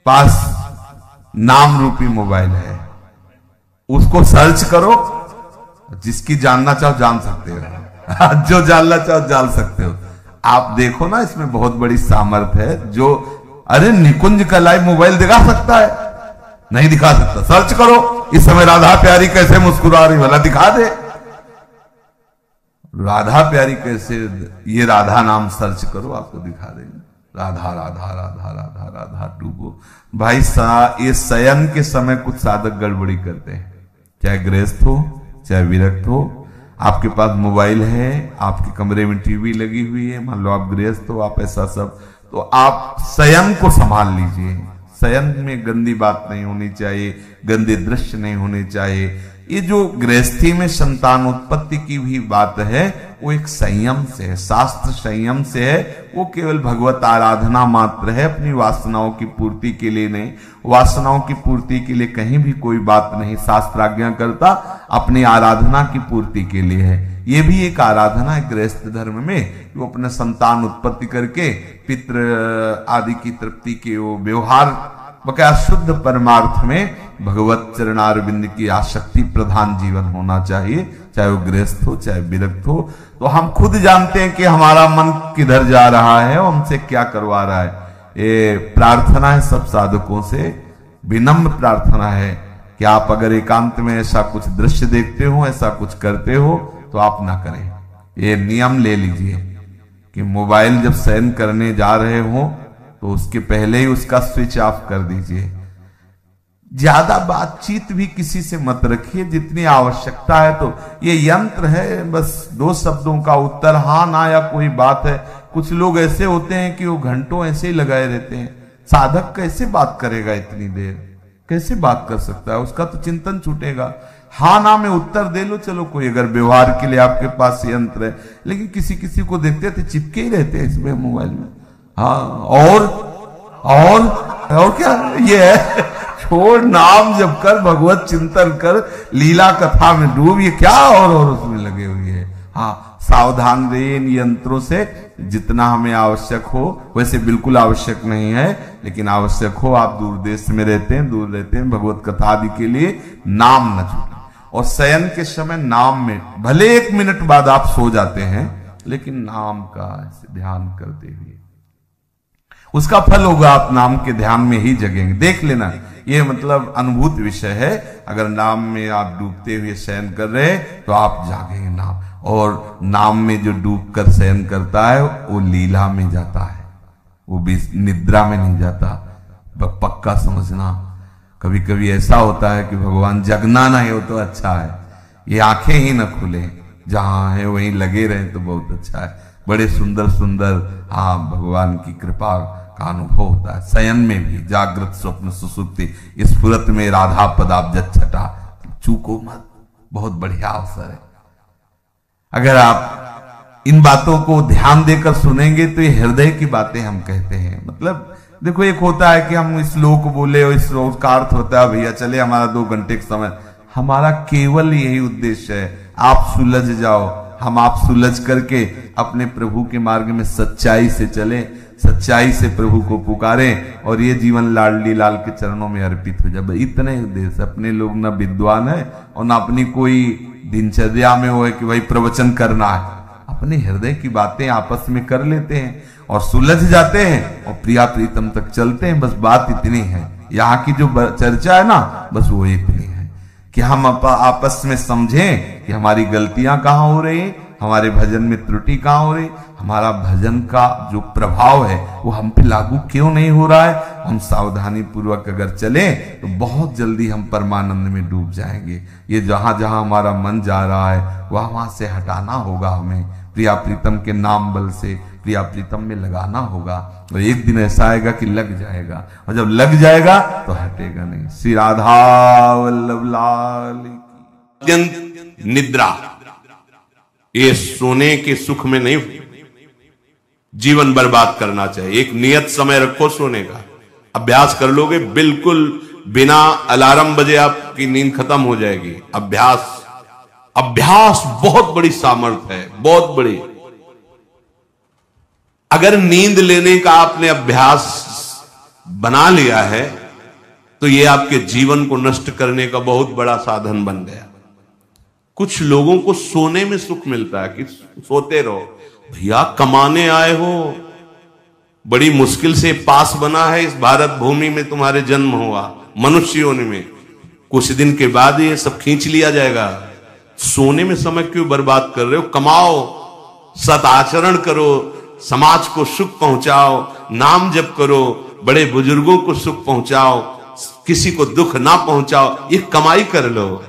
पास नाम रूपी मोबाइल है, उसको सर्च करो, जिसकी जानना चाहो जान सकते हो, जो जानना चाहो जान सकते हो। आप देखो ना, इसमें बहुत बड़ी सामर्थ्य है। जो अरे निकुंज का लाइव मोबाइल दिखा सकता है, नहीं दिखा सकता, सर्च करो इस समय राधा प्यारी कैसे मुस्कुरा रही, भला दिखा दे। राधा प्यारी कैसे, ये राधा नाम सर्च करो, आपको दिखा देंगे। राधा राधा राधा राधा राधा डूबो भाई। ये शयन के समय कुछ साधक गड़बड़ी करते हैं, चाहे गृहस्थ हो चाहे विरक्त हो। आपके पास मोबाइल है, आपके कमरे में टीवी लगी हुई है, मान लो आप गृहस्थ हो, आप ऐसा सब, तो आप शयन को संभाल लीजिए। शयन में गंदी बात नहीं होनी चाहिए, गंदे दृश्य नहीं होने चाहिए। ये जो गृहस्थी में संतान उत्पत्ति की भी बात है वो एक संयम से है, शास्त्र संयम से है। वो केवल भगवत आराधना मात्र है, अपनी वासनाओं की पूर्ति के लिए नहीं। वासनाओं की पूर्ति के लिए कहीं भी कोई बात नहीं शास्त्र आज्ञा करता, अपनी आराधना की पूर्ति के लिए है। ये भी एक आराधना है गृहस्थ धर्म में, वो अपने संतान उत्पत्ति करके पितृ आदि की तृप्ति के वो व्यवहार बकाया शुद्ध परमार्थ में भगवत चरणारविंद की आसक्ति प्रधान जीवन होना चाहिए, चाहे वो गृहस्थ हो चाहे विरक्त हो। तो हम खुद जानते हैं कि हमारा मन किधर जा रहा है, हमसे क्या करवा रहा है। ये प्रार्थना है सब साधकों से, विनम्र प्रार्थना है कि आप अगर एकांत में ऐसा कुछ दृश्य देखते हो, ऐसा कुछ करते हो, तो आप ना करें। ये नियम ले लीजिए कि मोबाइल जब शयन करने जा रहे हो तो उसके पहले ही उसका स्विच ऑफ कर दीजिए। ज्यादा बातचीत भी किसी से मत रखिए, जितनी आवश्यकता है। तो ये यंत्र है, बस 2 शब्दों का उत्तर हाँ ना या कोई बात है। कुछ लोग ऐसे होते हैं कि वो घंटों ऐसे ही लगाए रहते हैं। साधक कैसे बात करेगा इतनी देर, कैसे बात कर सकता है, उसका तो चिंतन छूटेगा। हाँ ना में उत्तर दे लो, चलो कोई अगर व्यवहार के लिए आपके पास यंत्र है, लेकिन किसी किसी को देखते थे चिपके ही रहते हैं इसमें मोबाइल में। हाँ और क्या ये है, छोड़, नाम जप कर, भगवत चिंतन कर, लीला कथा में डूब, ये क्या और उसमें लगे हुए हैं। हाँ, सावधान रहिए इन यंत्रों से, जितना हमें आवश्यक हो। वैसे बिल्कुल आवश्यक नहीं है, लेकिन आवश्यक हो। आप दूर देश में रहते हैं, दूर रहते हैं, भगवत कथा आदि के लिए नाम न छूटे। और शयन के समय नाम में भले 1 मिनट बाद आप सो जाते हैं, लेकिन नाम का ध्यान करते हुए उसका फल होगा। आप नाम के ध्यान में ही जगेंगे। देख लेना, ये मतलब अनुभूत विषय है। अगर नाम में आप डूबते हुए शयन कर रहे तो आप जागेंगे नाम। और नाम में जो डूब कर शयन करता है वो लीला में जाता है, वो भी निद्रा में नहीं जाता। पक्का समझना। कभी कभी ऐसा होता है कि भगवान जगना नहीं हो तो अच्छा है, ये आंखें ही न खुले, जहां है वहीं लगे रहे तो बहुत अच्छा है। बड़े सुंदर सुंदर भगवान की कृपा का अनुभव होता है शयन में भी। जागृत स्वप्न सुसुप्ति स्फुरत में राधा पदाब्ज छटा, चूको मत, बहुत बढ़िया अवसर है। अगर आप इन बातों को ध्यान देकर सुनेंगे तो ये हृदय की बातें हम कहते हैं। मतलब देखो, एक होता है कि हम इस श्लोक बोले और इस श्लोक का अर्थ होता है भैया चले हमारा 2 घंटे का समय। हमारा केवल यही उद्देश्य है, आप सुलझ जाओ, हम आप सुलझ करके अपने प्रभु के मार्ग में सच्चाई से चलें, सच्चाई से प्रभु को पुकारें और ये जीवन लाडली लाल के चरणों में अर्पित हो जाए। इतने उद्देश्य। अपने लोग ना विद्वान है और ना अपनी कोई दिनचर्या में हो है कि भाई प्रवचन करना है। अपने हृदय की बातें आपस में कर लेते हैं और सुलझ जाते हैं और प्रिया प्रीतम तक चलते हैं। बस बात इतनी है। यहाँ की जो चर्चा है ना, बस वो इतनी है कि हम आपस में समझें कि हमारी गलतियां कहाँ हो रही, हमारे भजन में त्रुटि कहाँ हो रही, हमारा भजन का जो प्रभाव है वो हम पे लागू क्यों नहीं हो रहा है। हम सावधानी पूर्वक अगर चलें तो बहुत जल्दी हम परमानंद में डूब जाएंगे। ये जहां जहां हमारा मन जा रहा है वहां से हटाना होगा हमें, प्रिया प्रीतम के नाम बल से प्रिया प्रीतम में लगाना होगा। और एक दिन ऐसा आएगा कि लग जाएगा, और जब लग जाएगा तो हटेगा नहीं। श्री राधा वल्लभ लाल की। अत्यंत निद्रा, ये सोने के सुख में नहीं जीवन बर्बाद करना चाहिए। एक नियत समय रखो सोने का, अभ्यास कर लोगे, बिल्कुल बिना अलार्म बजे आपकी नींद खत्म हो जाएगी। अभ्यास बहुत बड़ी सामर्थ्य है, बहुत बड़ी। अगर नींद लेने का आपने अभ्यास बना लिया है तो यह आपके जीवन को नष्ट करने का बहुत बड़ा साधन बन गया। कुछ लोगों को सोने में सुख मिलता है कि सोते रहो। भैया कमाने आए हो, बड़ी मुश्किल से पास बना है इस भारत भूमि में तुम्हारे जन्म हुआ, मनुष्य योनि में। कुछ दिन के बाद ये सब खींच लिया जाएगा। सोने में समय क्यों बर्बाद कर रहे हो? कमाओ, सत आचरण करो, समाज को सुख पहुंचाओ, नाम जप करो, बड़े बुजुर्गों को सुख पहुंचाओ, किसी को दुख ना पहुंचाओ। ये कमाई कर लो।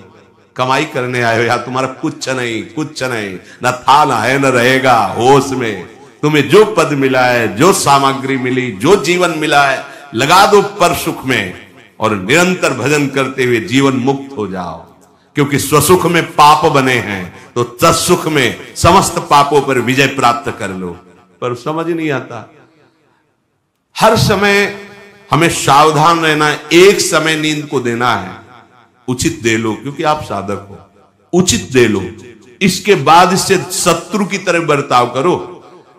कमाई करने आए हो, या तुम्हारा कुछ नहीं, न था न है न रहेगा। होश में तुम्हें जो पद मिला है, जो सामग्री मिली, जो जीवन मिला है, लगा दो पर सुख में और निरंतर भजन करते हुए जीवन मुक्त हो जाओ। क्योंकि स्वसुख में पाप बने हैं, तो तत्सुख में समस्त पापों पर विजय प्राप्त कर लो। पर समझ नहीं आता। हर समय हमें सावधान रहना है। एक समय नींद को देना है, उचित दे लो, क्योंकि आप साधक हो, उचित दे लो। इसके बाद इससे शत्रु की तरह बर्ताव करो।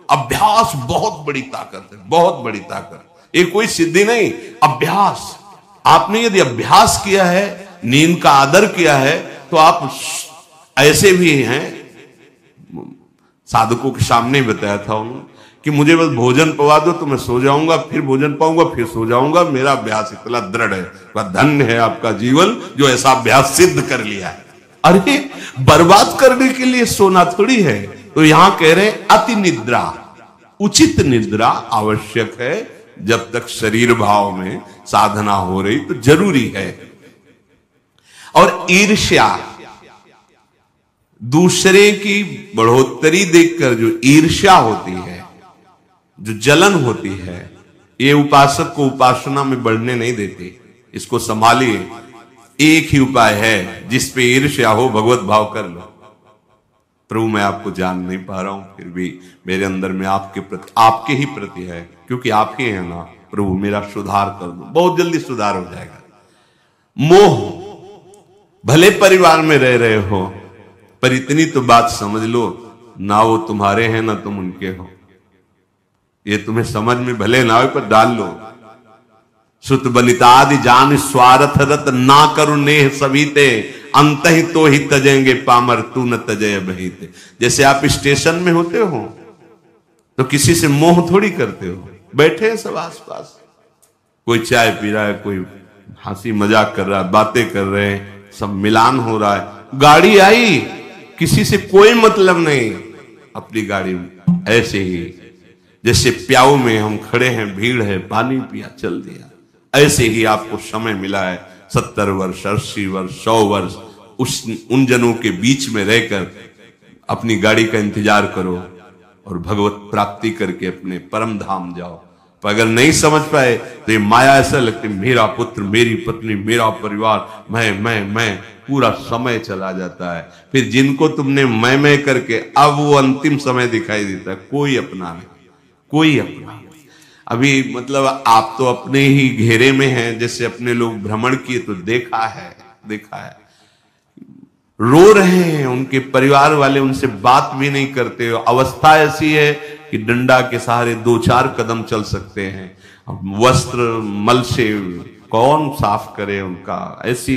अभ्यास बहुत बड़ी ताकत है, बहुत बड़ी ताकत। ये कोई सिद्धि नहीं, अभ्यास। आपने यदि अभ्यास किया है, नींद का आदर किया है, तो आप ऐसे भी हैं। साधकों के सामने ही बताया था उन्होंने कि मुझे बस भोजन पवा दो तो मैं सो जाऊंगा, फिर भोजन पाऊंगा, फिर सो जाऊंगा। मेरा अभ्यास इतना दृढ़ है। धन्य है आपका जीवन जो ऐसा अभ्यास सिद्ध कर लिया है। अरे बर्बाद करने के लिए सोना थोड़ी है। तो यहां कह रहे हैं अति निद्रा, उचित निद्रा आवश्यक है। जब तक शरीर भाव में साधना हो रही तो जरूरी है। और ईर्ष्या, दूसरे की बढ़ोतरी देखकर जो ईर्ष्या होती है, जो जलन होती है, ये उपासक को उपासना में बढ़ने नहीं देती। इसको संभालिए। एक ही उपाय है, जिस पे ईर्ष्या हो भगवत भाव कर लो। प्रभु मैं आपको जान नहीं पा रहा हूं, फिर भी मेरे अंदर में आपके ही प्रति है, क्योंकि आप ही हैं ना। प्रभु मेरा सुधार कर दो, बहुत जल्दी सुधार हो जाएगा। मोह, भले परिवार में रह रहे हो, पर इतनी तो बात समझ लो, ना वो तुम्हारे हैं ना तुम उनके हो। ये तुम्हें समझ में भले ना हो, पर डाल लो। सुत बलितादि जान स्वार्थ रत ना करू नेह सभीते, अंत ही तो ही तजेंगे पामर तू न तजय बहीते। जैसे आप स्टेशन में होते हो तो किसी से मोह थोड़ी करते हो। बैठे हैं सब आसपास, कोई चाय पी रहा है, कोई हंसी मजाक कर रहा है, बातें कर रहे हैं, सब मिलान हो रहा है। गाड़ी आई, किसी से कोई मतलब नहीं, अपनी गाड़ी में ऐसे ही जैसे प्याऊ में हम खड़े हैं, भीड़ है, पानी पिया, चल दिया। ऐसे ही आपको समय मिला है 70 वर्ष, 80 वर्ष, 100 वर्ष, उन जनों के बीच में रहकर अपनी गाड़ी का इंतजार करो और भगवत प्राप्ति करके अपने परम धाम जाओ। पर अगर नहीं समझ पाए तो ये माया ऐसा लगती, मेरा पुत्र, मेरी पत्नी, मेरा परिवार, मैं, पूरा समय चला जाता है। फिर जिनको तुमने मैं करके अब वो अंतिम समय दिखाई देता है, कोई अपना नहीं, कोई अपना। अभी मतलब आप तो अपने ही घेरे में हैं, जैसे अपने लोग भ्रमण किए तो देखा है, रो रहे हैं, उनके परिवार वाले उनसे बात भी नहीं करते। अवस्था ऐसी है कि डंडा के सहारे 2-4 कदम चल सकते हैं। वस्त्र मल से कौन साफ करे उनका। ऐसी,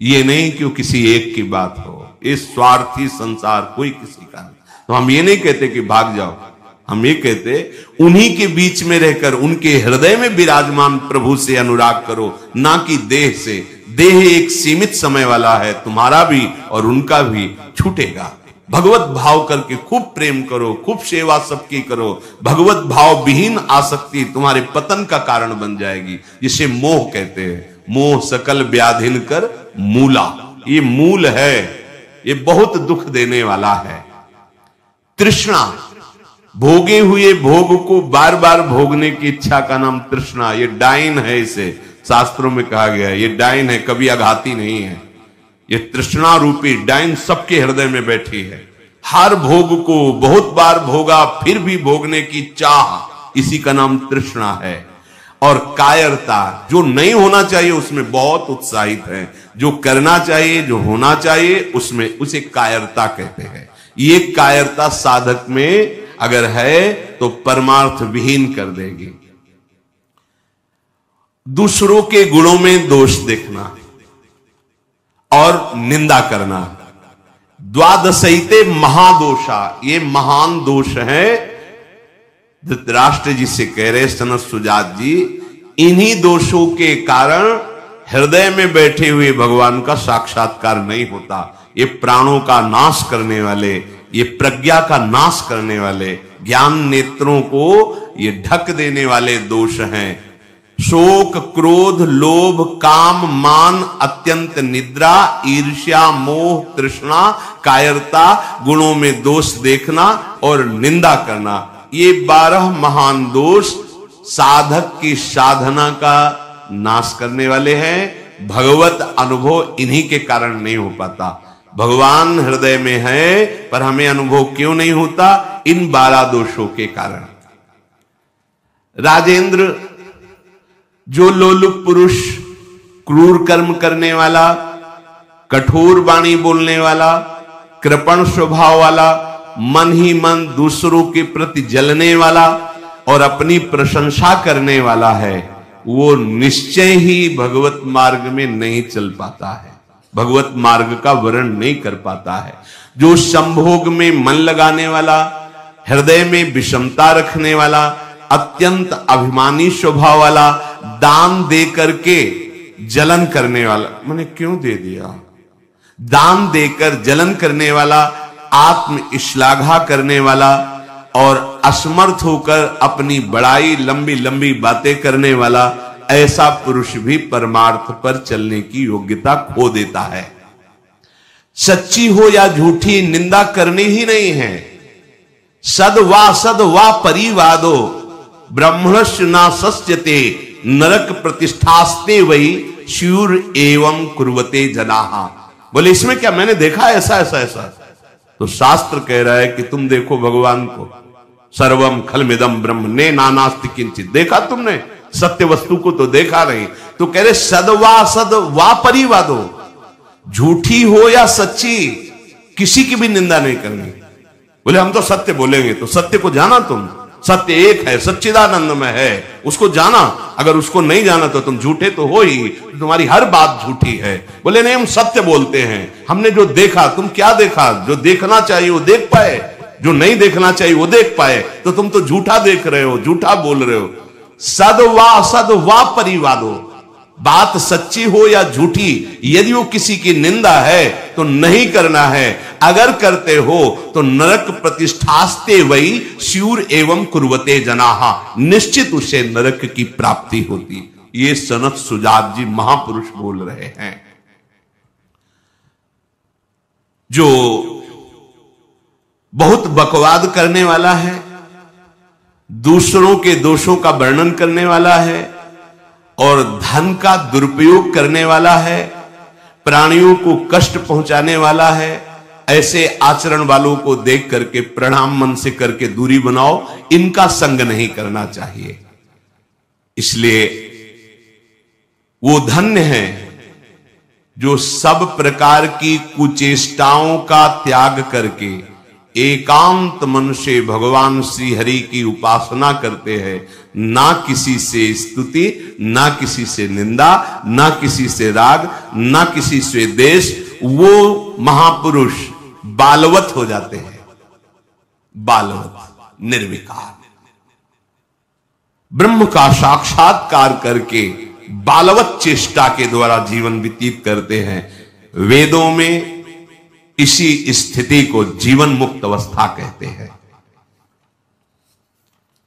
ये नहीं कि वो किसी एक की बात हो, इस स्वार्थी संसार कोई किसी का नहीं। तो हम ये नहीं कहते कि भाग जाओ, हम ये कहते उन्हीं के बीच में रहकर उनके हृदय में विराजमान प्रभु से अनुराग करो, ना कि देह से। देह एक सीमित समय वाला है, तुम्हारा भी और उनका भी छूटेगा। भगवत भाव करके खूब प्रेम करो, खूब सेवा सबकी करो। भगवत भाव विहीन आसक्ति तुम्हारे पतन का कारण बन जाएगी, जिसे मोह कहते हैं। मोह सकल व्याधिन कर मूला, ये मूल है, ये बहुत दुख देने वाला है। तृष्णा, भोगे हुए भोग को बार बार भोगने की इच्छा का नाम तृष्णा। ये डाइन है, इसे शास्त्रों में कहा गया है, ये डाइन है, कभी आघाती नहीं है। ये तृष्णा रूपी डाइन सबके हृदय में बैठी है। हर भोग को बहुत बार भोगा, फिर भी भोगने की चाह, इसी का नाम तृष्णा है। और कायरता, जो नहीं होना चाहिए उसमें बहुत उत्साहित है, जो करना चाहिए, जो होना चाहिए उसमें, उसे कायरता कहते हैं। ये कायरता साधक में अगर है तो परमार्थ विहीन कर देगी। दूसरों के गुणों में दोष देखना और निंदा करना, द्वादशैते महादोषा, ये महान दोष है। धृतराष्ट्र जी से कह रहे सनत सुजात जी, इन्हीं दोषों के कारण हृदय में बैठे हुए भगवान का साक्षात्कार नहीं होता। ये प्राणों का नाश करने वाले, ये प्रज्ञा का नाश करने वाले, ज्ञान नेत्रों को ये ढक देने वाले दोष हैं। शोक, क्रोध, लोभ, काम, मान, अत्यंत निद्रा, ईर्ष्या, मोह, तृष्णा, कायरता, गुणों में दोष देखना और निंदा करना, ये 12 महान दोष साधक की साधना का नाश करने वाले हैं। भगवत अनुभव इन्हीं के कारण नहीं हो पाता। भगवान हृदय में है पर हमें अनुभव क्यों नहीं होता? इन 12 दोषों के कारण। राजेंद्र, जो लोलुप पुरुष, क्रूर कर्म करने वाला, कठोर वाणी बोलने वाला, कृपण स्वभाव वाला, मन ही मन दूसरों के प्रति जलने वाला और अपनी प्रशंसा करने वाला है, वो निश्चय ही भगवत मार्ग में नहीं चल पाता है, भगवत मार्ग का वर्ण नहीं कर पाता है। जो संभोग में मन लगाने वाला, हृदय में विषमता रखने वाला, अत्यंत अभिमानी स्वभाव वाला, दान दे करके जलन करने वाला, मैंने क्यों दे दिया, दान देकर जलन करने वाला, आत्म श्लाघा करने वाला और असमर्थ होकर अपनी बड़ाई, लंबी लंबी बातें करने वाला, ऐसा पुरुष भी परमार्थ पर चलने की योग्यता खो देता है। सच्ची हो या झूठी निंदा करनी ही नहीं है। सद वा परिवादो ब्रह्मणस्य ना सस्यते नरक प्रतिष्ठास्ते वही शूर एवं कुर्वते जनाहा। बोले इसमें क्या, मैंने देखा ऐसा ऐसा ऐसा, तो शास्त्र कह रहा है कि तुम देखो भगवान को, सर्वम खलमिदम ब्रह्म ने नानास्ति किंचित, देखा तुमने, सत्य वस्तु को तो देखा नहीं। तो कह रहे सद वा परिवादो, झूठी हो या सच्ची किसी की भी निंदा नहीं करनी। बोले हम तो सत्य बोलेंगे, तो सत्य को जाना तुम, सत्य एक है, सच्चिदानंद में है, उसको जाना। अगर उसको नहीं जाना तो तुम झूठे तो हो ही, तुम्हारी हर बात झूठी है। बोले नहीं हम सत्य बोलते हैं, हमने जो देखा, तुम क्या देखा? जो देखना चाहिए वो देख पाए, जो नहीं देखना चाहिए वो देख पाए, तो तुम तो झूठा देख रहे हो, झूठा बोल रहे हो। सद वा परिवादो, बात सच्ची हो या झूठी, यदि वो किसी की निंदा है तो नहीं करना है, अगर करते हो तो नरक प्रतिष्ठास्ते वही शूर एवं कुर्वते जनाहा, निश्चित उसे नरक की प्राप्ति होती। ये सनत सुजात जी महापुरुष बोल रहे हैं। जो बहुत बकवाद करने वाला है, दूसरों के दोषों का वर्णन करने वाला है और धन का दुरुपयोग करने वाला है, प्राणियों को कष्ट पहुंचाने वाला है, ऐसे आचरण वालों को देख करके प्रणाम मन से करके दूरी बनाओ, इनका संग नहीं करना चाहिए। इसलिए वो धन्य है जो सब प्रकार की कुचेष्टाओं का त्याग करके एकांत मन से भगवान श्री हरि की उपासना करते हैं, ना किसी से स्तुति, ना किसी से निंदा, ना किसी से राग, ना किसी से द्वेष। वो महापुरुष बालवत हो जाते हैं, बालवत, निर्विकार, ब्रह्म का साक्षात्कार करके बालवत चेष्टा के द्वारा जीवन व्यतीत करते हैं। वेदों में इसी स्थिति को जीवन मुक्त अवस्था कहते हैं।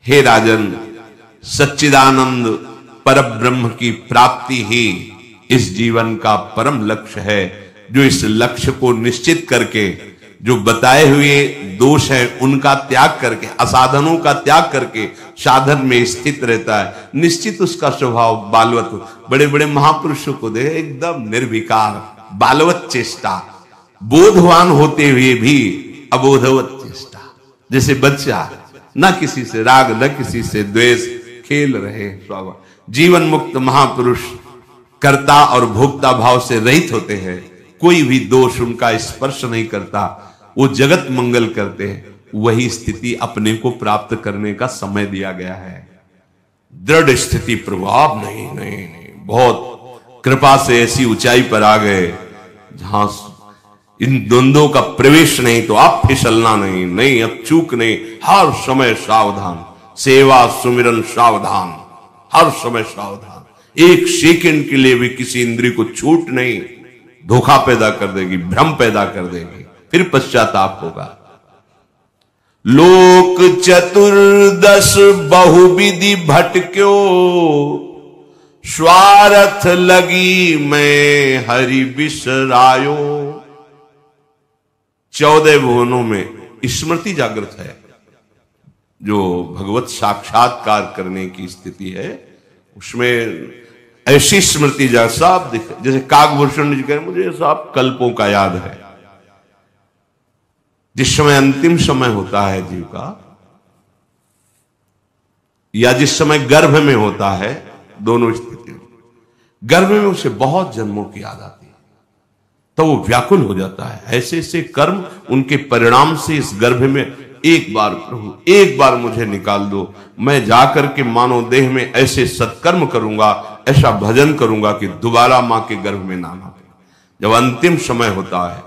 हे राजन, सच्चिदानंद परब्रह्म की प्राप्ति ही इस जीवन का परम लक्ष्य है। जो इस लक्ष्य को निश्चित करके जो बताए हुए दोष हैं उनका त्याग करके, असाधनों का त्याग करके साधन में स्थित रहता है, निश्चित उसका स्वभाव बालवत। बड़े बड़े महापुरुषों को देखे एकदम निर्विकार, बालवत चेष्टा, बोधवान होते हुए भी अबोधवत चेष्टा, जैसे बच्चा, न किसी से राग न किसी से द्वेष, खेल रहे स्वभाव। जीवन मुक्त महापुरुष कर्ता और भोक्ता भाव से रहित होते हैं, कोई भी दोष उनका स्पर्श नहीं करता, वो जगत मंगल करते हैं। वही स्थिति अपने को प्राप्त करने का समय दिया गया है। दृढ़ स्थिति प्रभाव नहीं, बहुत कृपा से ऐसी ऊंचाई पर आ गए जहां इन द्वंद्वों का प्रवेश नहीं, तो अब फिसलना नहीं, अब चूक नहीं, हर समय सावधान, सेवा सुमिरन सावधान, हर समय सावधान। एक सेकंड के लिए भी किसी इंद्रिय को छूट नहीं, धोखा पैदा कर देगी, भ्रम पैदा कर देगी, फिर पश्चाताप होगा। लोक चतुर्दश बहुविधि भटक्यो स्वार्थ लगी मैं हरि बिसरायो। 14 भुवनों में स्मृति जागृत है, जो भगवत साक्षात्कार करने की स्थिति है उसमें ऐसी स्मृति सब दिखे। जैसे काकभूषण जी कह रहे मुझे सब कल्पों का याद है। जिस समय अंतिम समय होता है जीव का, या जिस समय गर्भ में होता है, दोनों स्थितियों, गर्भ में उसे बहुत जन्मों की याद आती है, तो वो व्याकुल हो जाता है। ऐसे ऐसे कर्म उनके परिणाम से इस गर्भ में एक बार प्रभु एक बार मुझे निकाल दो, मैं जाकर के मानव देह में ऐसे सत्कर्म करूंगा, ऐसा भजन करूंगा कि दोबारा मां के गर्भ में ना आना। जब अंतिम समय होता है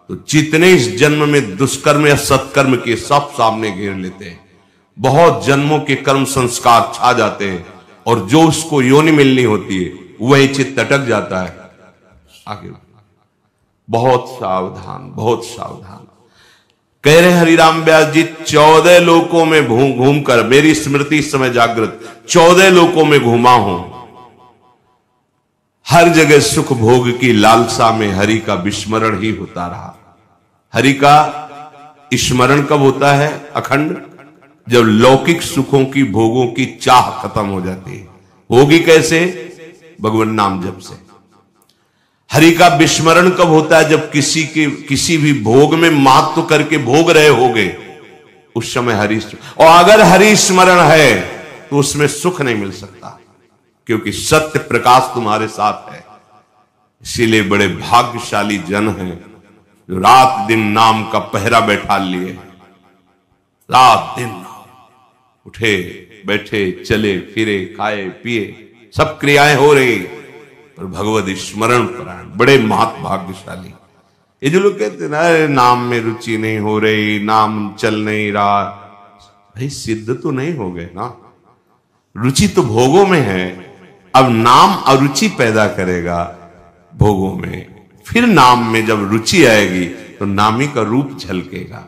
तो जितने इस जन्म में दुष्कर्म या सत्कर्म के सब सामने घेर लेते हैं, बहुत जन्मों के कर्म संस्कार छा जाते हैं, और जो उसको योनि मिलनी होती है वही चित्त अटक जाता है। आगे बहुत सावधान, बहुत सावधान। कह रहे हरिराम व्यास जी, 14 लोकों में घूम कर, मेरी स्मृति इस समय जागृत, 14 लोकों में घूमा हूं, हर जगह सुख भोग की लालसा में हरि का विस्मरण ही होता रहा। हरि का स्मरण कब होता है अखंड? जब लौकिक सुखों की भोगों की चाह खत्म हो जाती है। होगी कैसे? भगवान नाम जप से। हरि का विस्मरण कब होता है? जब किसी भी भोग में महत्व करके भोग रहे होगे, उस समय हरि, और अगर हरि स्मरण है तो उसमें सुख नहीं मिल सकता, क्योंकि सत्य प्रकाश तुम्हारे साथ है। इसीलिए बड़े भाग्यशाली जन हैं जो रात दिन नाम का पहरा बैठा लिए, रात दिन उठे बैठे चले फिरे खाए पिए सब क्रियाएं हो रही, पर भगवत स्मरण परायण बड़े महत भाग्यशाली। ये जो लोग कहते हैं ना नाम में रुचि नहीं हो रही, नाम चल नहीं रहा, भाई सिद्ध तो नहीं हो गए ना। रुचि तो भोगों में है, अब नाम अरुचि पैदा करेगा भोगों में, फिर नाम में जब रुचि आएगी तो नामी का रूप झलकेगा।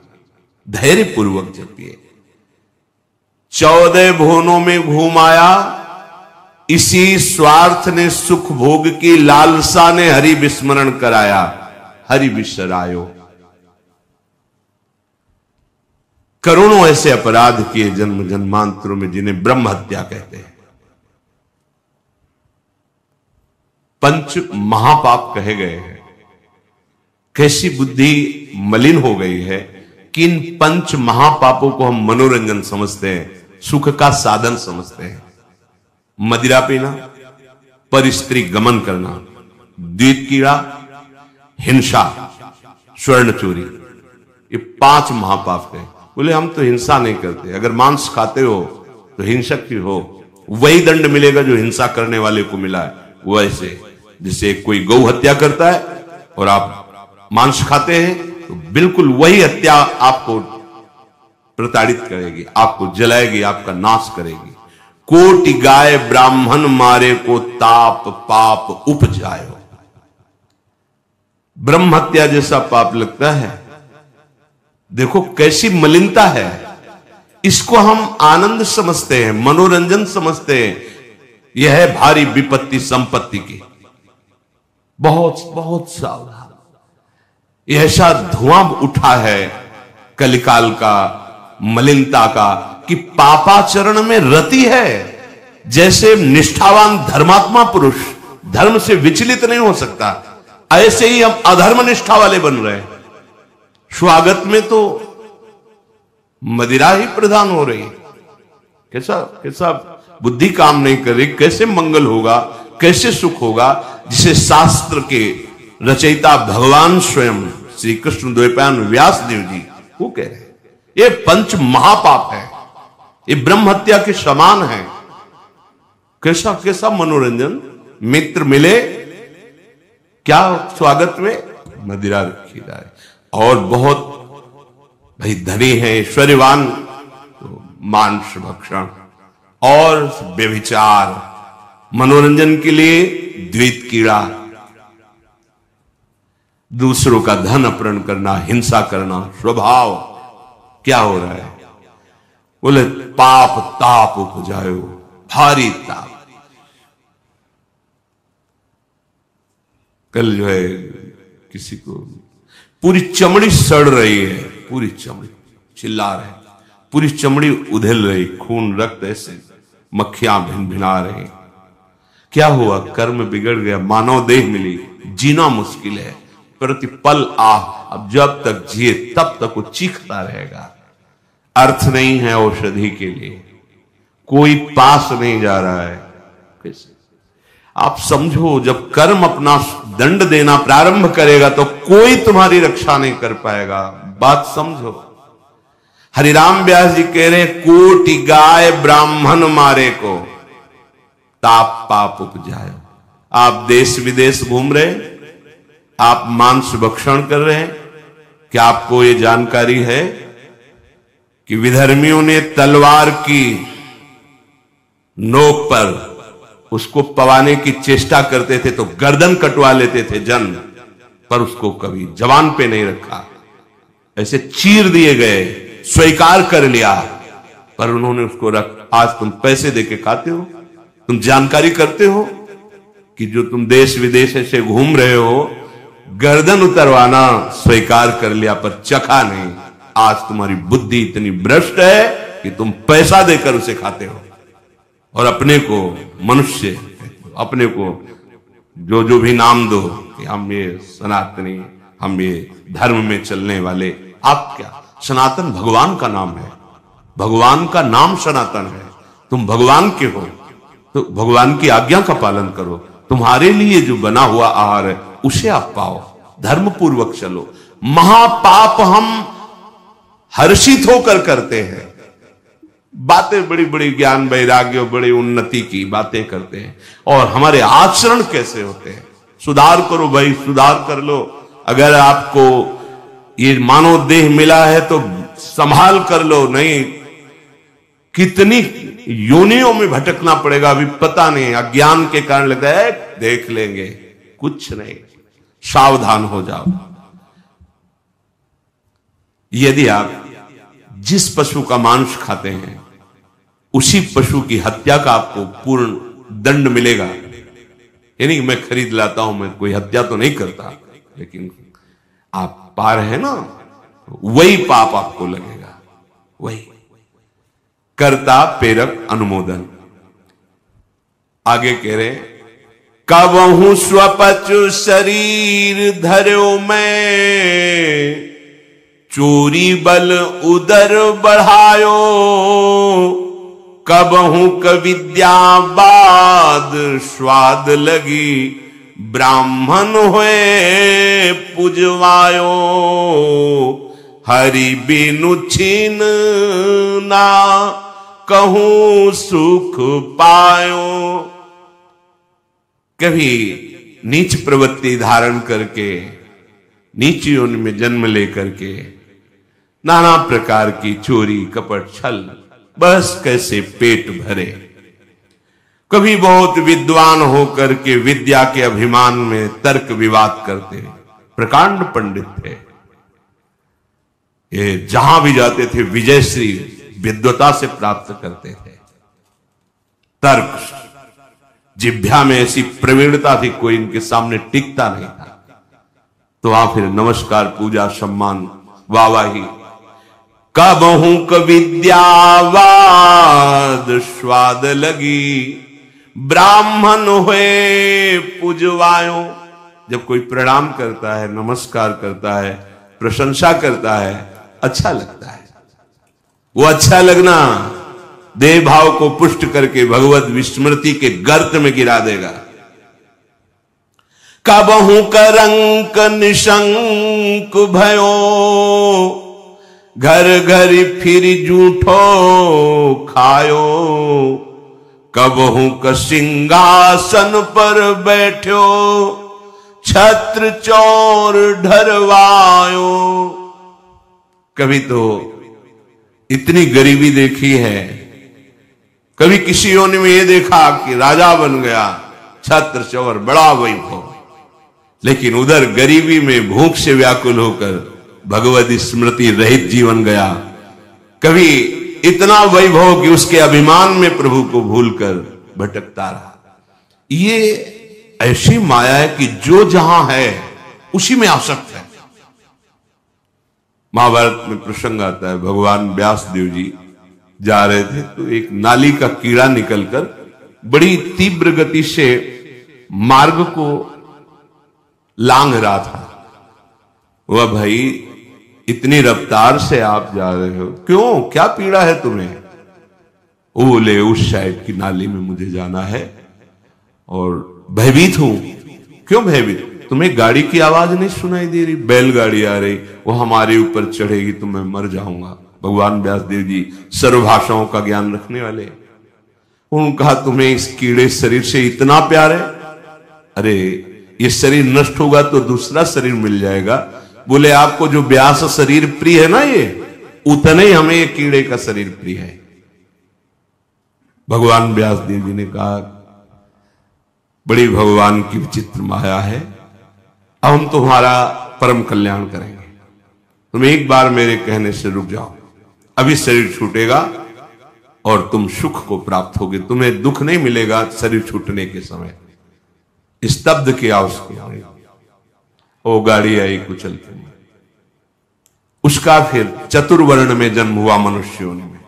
धैर्य पूर्वक जपिए। 14 भुवनों में घूम आया, इसी स्वार्थ ने सुख भोग की लालसा ने हरि विस्मरण कराया, हरि बिसरायो। करोड़ों ऐसे अपराध किए जन्म जन्मांतरों में जिन्हें ब्रह्म हत्या कहते हैं, पंच महापाप कहे गए हैं। कैसी बुद्धि मलिन हो गई है कि इन पंच महापापों को हम मनोरंजन समझते हैं, सुख का साधन समझते हैं। मदिरा पीना, पर स्त्री गमन करना, द्वित कीड़ा, हिंसा, स्वर्ण चोरी, ये 5 महापाप हैं। बोले हम तो हिंसा नहीं करते, अगर मांस खाते हो तो हिंसक भी हो, वही दंड मिलेगा जो हिंसा करने वाले को मिला है। वैसे जैसे कोई गौ हत्या करता है और आप मांस खाते हैं तो बिल्कुल वही हत्या आपको प्रताड़ित करेगी, आपको जलाएगी, आपका नाश करेगी। कोटि गाय ब्राह्मण मारे को ताप पाप उपजायो। ब्रह्म हत्या जैसा पाप लगता है। देखो कैसी मलिनता है। इसको हम आनंद समझते हैं, मनोरंजन समझते हैं। यह है भारी विपत्ति संपत्ति की। बहुत बहुत सावधान। यह ऐसा धुआं उठा है कलिकाल का, मलिनता का, कि पापाचरण में रति है। जैसे निष्ठावान धर्मात्मा पुरुष धर्म से विचलित नहीं हो सकता, ऐसे ही हम अधर्म निष्ठा वाले बन रहे हैं। स्वागत में तो मदिरा ही प्रधान हो रही। कैसा कैसा बुद्धि काम नहीं कर रही। कैसे मंगल होगा, कैसे सुख होगा, जिसे शास्त्र के रचयिता भगवान स्वयं श्री कृष्ण द्वैपायन व्यास देव जी वो कह रहे हैं। ये पंच महापाप है, ये ब्रह्म हत्या के समान है। कैसा कैसा मनोरंजन। मित्र मिले, क्या स्वागत में मदिरा रखी जाए, और बहुत भाई धनी है, ऐश्वर्यवान, तो मांस भक्षण और व्यभिचार, मनोरंजन के लिए द्वित कीड़ा, दूसरों का धन अपहरण करना, हिंसा करना स्वभाव। क्या हो रहा है? बोले पाप ताप उपजायो, भारी ताप। कल जो है किसी को पूरी चमड़ी सड़ रही है, पूरी चमड़ी, चिल्ला रहे, पूरी चमड़ी उधेल रही, खून रक्त ऐसे मक्खियां भिन भिना रही। क्या हुआ? कर्म बिगड़ गया, मानव देह मिली, जीना मुश्किल है, प्रतिपल अब जब तक जिए तब तक वो चीखता रहेगा। अर्थ नहीं है औषधि के लिए, कोई पास नहीं जा रहा है। कैसे आप समझो, जब कर्म अपना दंड देना प्रारंभ करेगा तो कोई तुम्हारी रक्षा नहीं कर पाएगा। बात समझो। हरिराम व्यास जी कह रहे, कोटि गाय ब्राह्मण मारे को ताप पाप उपजाए। आप देश विदेश घूम रहे, आप मांस भक्षण कर रहे हैं, क्या आपको ये जानकारी है कि विधर्मियों ने तलवार की नोक पर उसको पवाने की चेष्टा करते थे तो गर्दन कटवा लेते थे जन, पर उसको कभी जवान पे नहीं रखा, ऐसे चीर दिए गए, स्वीकार कर लिया, पर उन्होंने उसको रख। आज तुम पैसे देके खाते हो, तुम जानकारी करते हो कि जो तुम देश विदेश से घूम रहे हो, गर्दन उतरवाना स्वीकार कर लिया पर चखा नहीं। आज तुम्हारी बुद्धि इतनी भ्रष्ट है कि तुम पैसा देकर उसे खाते हो और अपने को मनुष्य, अपने को जो जो भी नाम दो कि हम ये सनातनी, हम ये धर्म में चलने वाले। आप क्या, सनातन भगवान का नाम है, भगवान का नाम सनातन है। तुम भगवान के हो तो भगवान की आज्ञा का पालन करो। तुम्हारे लिए जो बना हुआ आहार है उसे आप पाओ, धर्म पूर्वक चलो। महापाप हम हर्षित होकर करते हैं, बातें बड़ी बड़ी ज्ञान वैराग्य बड़ी उन्नति की बातें करते हैं, और हमारे आचरण कैसे होते हैं। सुधार करो भाई, सुधार कर लो। अगर आपको ये मानव देह मिला है तो संभाल कर लो, नहीं कितनी योनियों में भटकना पड़ेगा अभी पता नहीं। अज्ञान के कारण लगता है देख लेंगे, कुछ नहीं। सावधान हो जाओ। यदि आप जिस पशु का मांस खाते हैं उसी पशु की हत्या का आपको पूर्ण दंड मिलेगा। यानी मैं खरीद लाता हूं, मैं कोई हत्या तो नहीं करता, लेकिन आप पा रहे हैं ना, वही पाप आपको लगेगा। वही कर्ता प्रेरक अनुमोदन। आगे कह रहे, कबहू स्वपचु शरीर धर्यो मैं, चोरी बल उदर बढ़ायो, कबहू कविद्या बाद स्वाद लगी, ब्राह्मण हुए पुजवायो, हरि बिनु छीन ना कहूं सुख पायो। कभी नीच प्रवृत्ति धारण करके, नीच योनि में जन्म लेकर के नाना प्रकार की चोरी कपट छल, बस कैसे पेट भरे। कभी बहुत विद्वान होकर के विद्या के अभिमान में तर्क विवाद करते, प्रकांड पंडित थे, ये जहां भी जाते थे विजयश्री विद्वता से प्राप्त करते थे। तर्क जिभ्या में ऐसी प्रवीणता थी, कोई इनके सामने टिकता नहीं था। तो वहां फिर नमस्कार, पूजा, सम्मान, वाहवाही। कबहू कविद्यावाद स्वाद लगी, ब्राह्मण हुए पुजवायो। जब कोई प्रणाम करता है, नमस्कार करता है, प्रशंसा करता है, अच्छा लगता है। वो अच्छा लगना देह भाव को पुष्ट करके भगवत विस्मृति के गर्त में गिरा देगा। कबहू करंक निशंक भयो, घर घर फिर जूठो खायो, कबहू का सिंहासन पर बैठो, छत्र चौर ढरवायो। कभी तो इतनी गरीबी देखी है, कभी किसी योनि में ये देखा कि राजा बन गया, छत्र चौर बड़ा वैभव, लेकिन उधर गरीबी में भूख से व्याकुल होकर भगवत स्मृति रहित जीवन गया। कभी इतना वैभव कि उसके अभिमान में प्रभु को भूलकर भटकता रहा। ये ऐसी माया है कि जो जहां है उसी में आसक्त है। महाभारत में प्रसंग आता है, भगवान व्यास देव जी जा रहे थे तो एक नाली का कीड़ा निकलकर बड़ी तीव्र गति से मार्ग को लांघ रहा था। वह भाई इतनी रफ्तार से आप जा रहे हो, क्यों, क्या पीड़ा है तुम्हें? वो बोले उस साइड की नाली में मुझे जाना है और भयभीत हूं। क्यों भयभीत? तुम्हें गाड़ी की आवाज नहीं सुनाई दे रही? बैलगाड़ी आ रही, वो हमारे ऊपर चढ़ेगी तो मैं मर जाऊंगा। भगवान व्यासदेव जी सर्वभाषाओं का ज्ञान रखने वाले, उन्होंने कहा तुम्हें इस कीड़े शरीर से इतना प्यार है? अरे ये शरीर नष्ट होगा तो दूसरा शरीर मिल जाएगा। बोले आपको जो व्यास शरीर प्रिय है ना, ये उतने ही हमें ये कीड़े का शरीर प्रिय है। भगवान व्यासदेव जी ने कहा बड़ी भगवान की विचित्र माया है, अब हम तुम्हारा परम कल्याण करेंगे। तुम एक बार मेरे कहने से रुक जाओ, अभी शरीर छूटेगा और तुम सुख को प्राप्त होगे, तुम्हें दुख नहीं मिलेगा शरीर छूटने के समय। स्तब्ध किया उसको, वो गाड़ी आई कुचल के। उसका फिर चतुर्वर्ण में जन्म हुआ मनुष्यों में।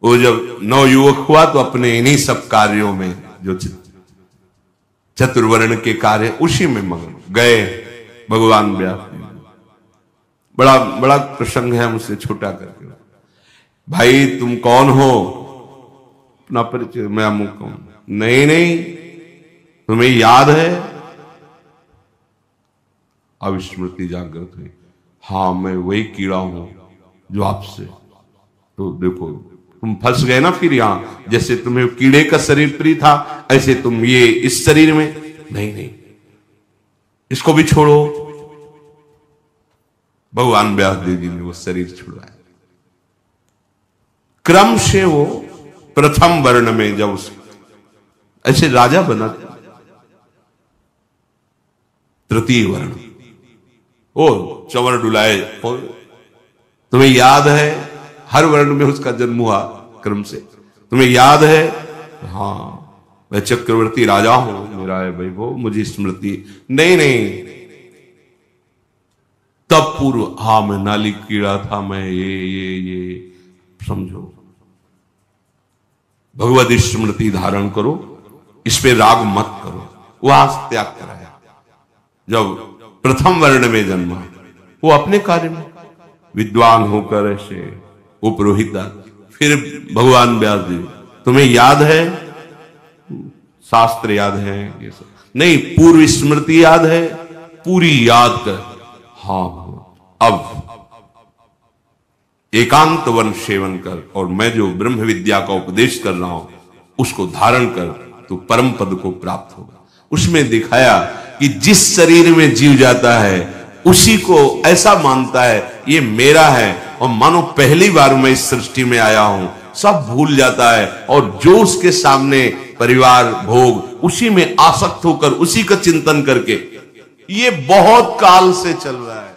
वो जब नवयुवक हुआ तो अपने इन्हीं सब कार्यों में जो चतुर्वर्ण के कार्य उसी में मगन गए भगवान व्यास। बड़ा बड़ा प्रसंग है, मुझसे छोटा करके। भाई तुम कौन हो? अपना परिचय। मैं अमुक हूं। नहीं, तुम्हें याद है? अब स्मृति जागृत हुई। हाँ मैं वही कीड़ा हूं जो आपसे, तो देखो तुम फंस गए ना फिर यहां। जैसे तुम्हें कीड़े का शरीर प्रिय था, ऐसे तुम ये इस शरीर में नहीं, इसको भी छोड़ो। भगवान व्यासदेव जी ने वो शरीर छुड़वाया। क्रम से वो प्रथम वर्ण में जब उस ऐसे राजा बना, तृतीय वर्ण, ओ चंवर डुलाए। तुम्हें याद है हर वर्ण में उसका जन्म हुआ क्रम से, तुम्हें याद है? हाँ मैं चक्रवर्ती राजा हूं, मेरा है वैभव, मुझे स्मृति नहीं। तब पूर्व, हाँ मैं नाली कीड़ा था, मैं ये समझो। भगवत स्मृति धारण करो, इस पे राग मत करो। वहां त्याग कराया। जब प्रथम वर्ण में जन्मा वो अपने कार्य में विद्वान होकर ऐसे उपरोहिता। फिर भगवान व्यास जी, तुम्हें याद है? शास्त्र याद है? ये सब नहीं, पूर्व स्मृति याद है? पूरी याद कर। हाँ अब एकांत वन सेवन कर, और मैं जो ब्रह्म विद्या का उपदेश कर रहा हूं उसको धारण कर, तो परम पद को प्राप्त होगा। उसमें दिखाया कि जिस शरीर में जीव जाता है उसी को ऐसा मानता है ये मेरा है, और मानो पहली बार मैं इस सृष्टि में आया हूं, सब भूल जाता है और जो उसके सामने परिवार भोग उसी में आसक्त होकर उसी का चिंतन करके, ये बहुत काल से चल रहा है।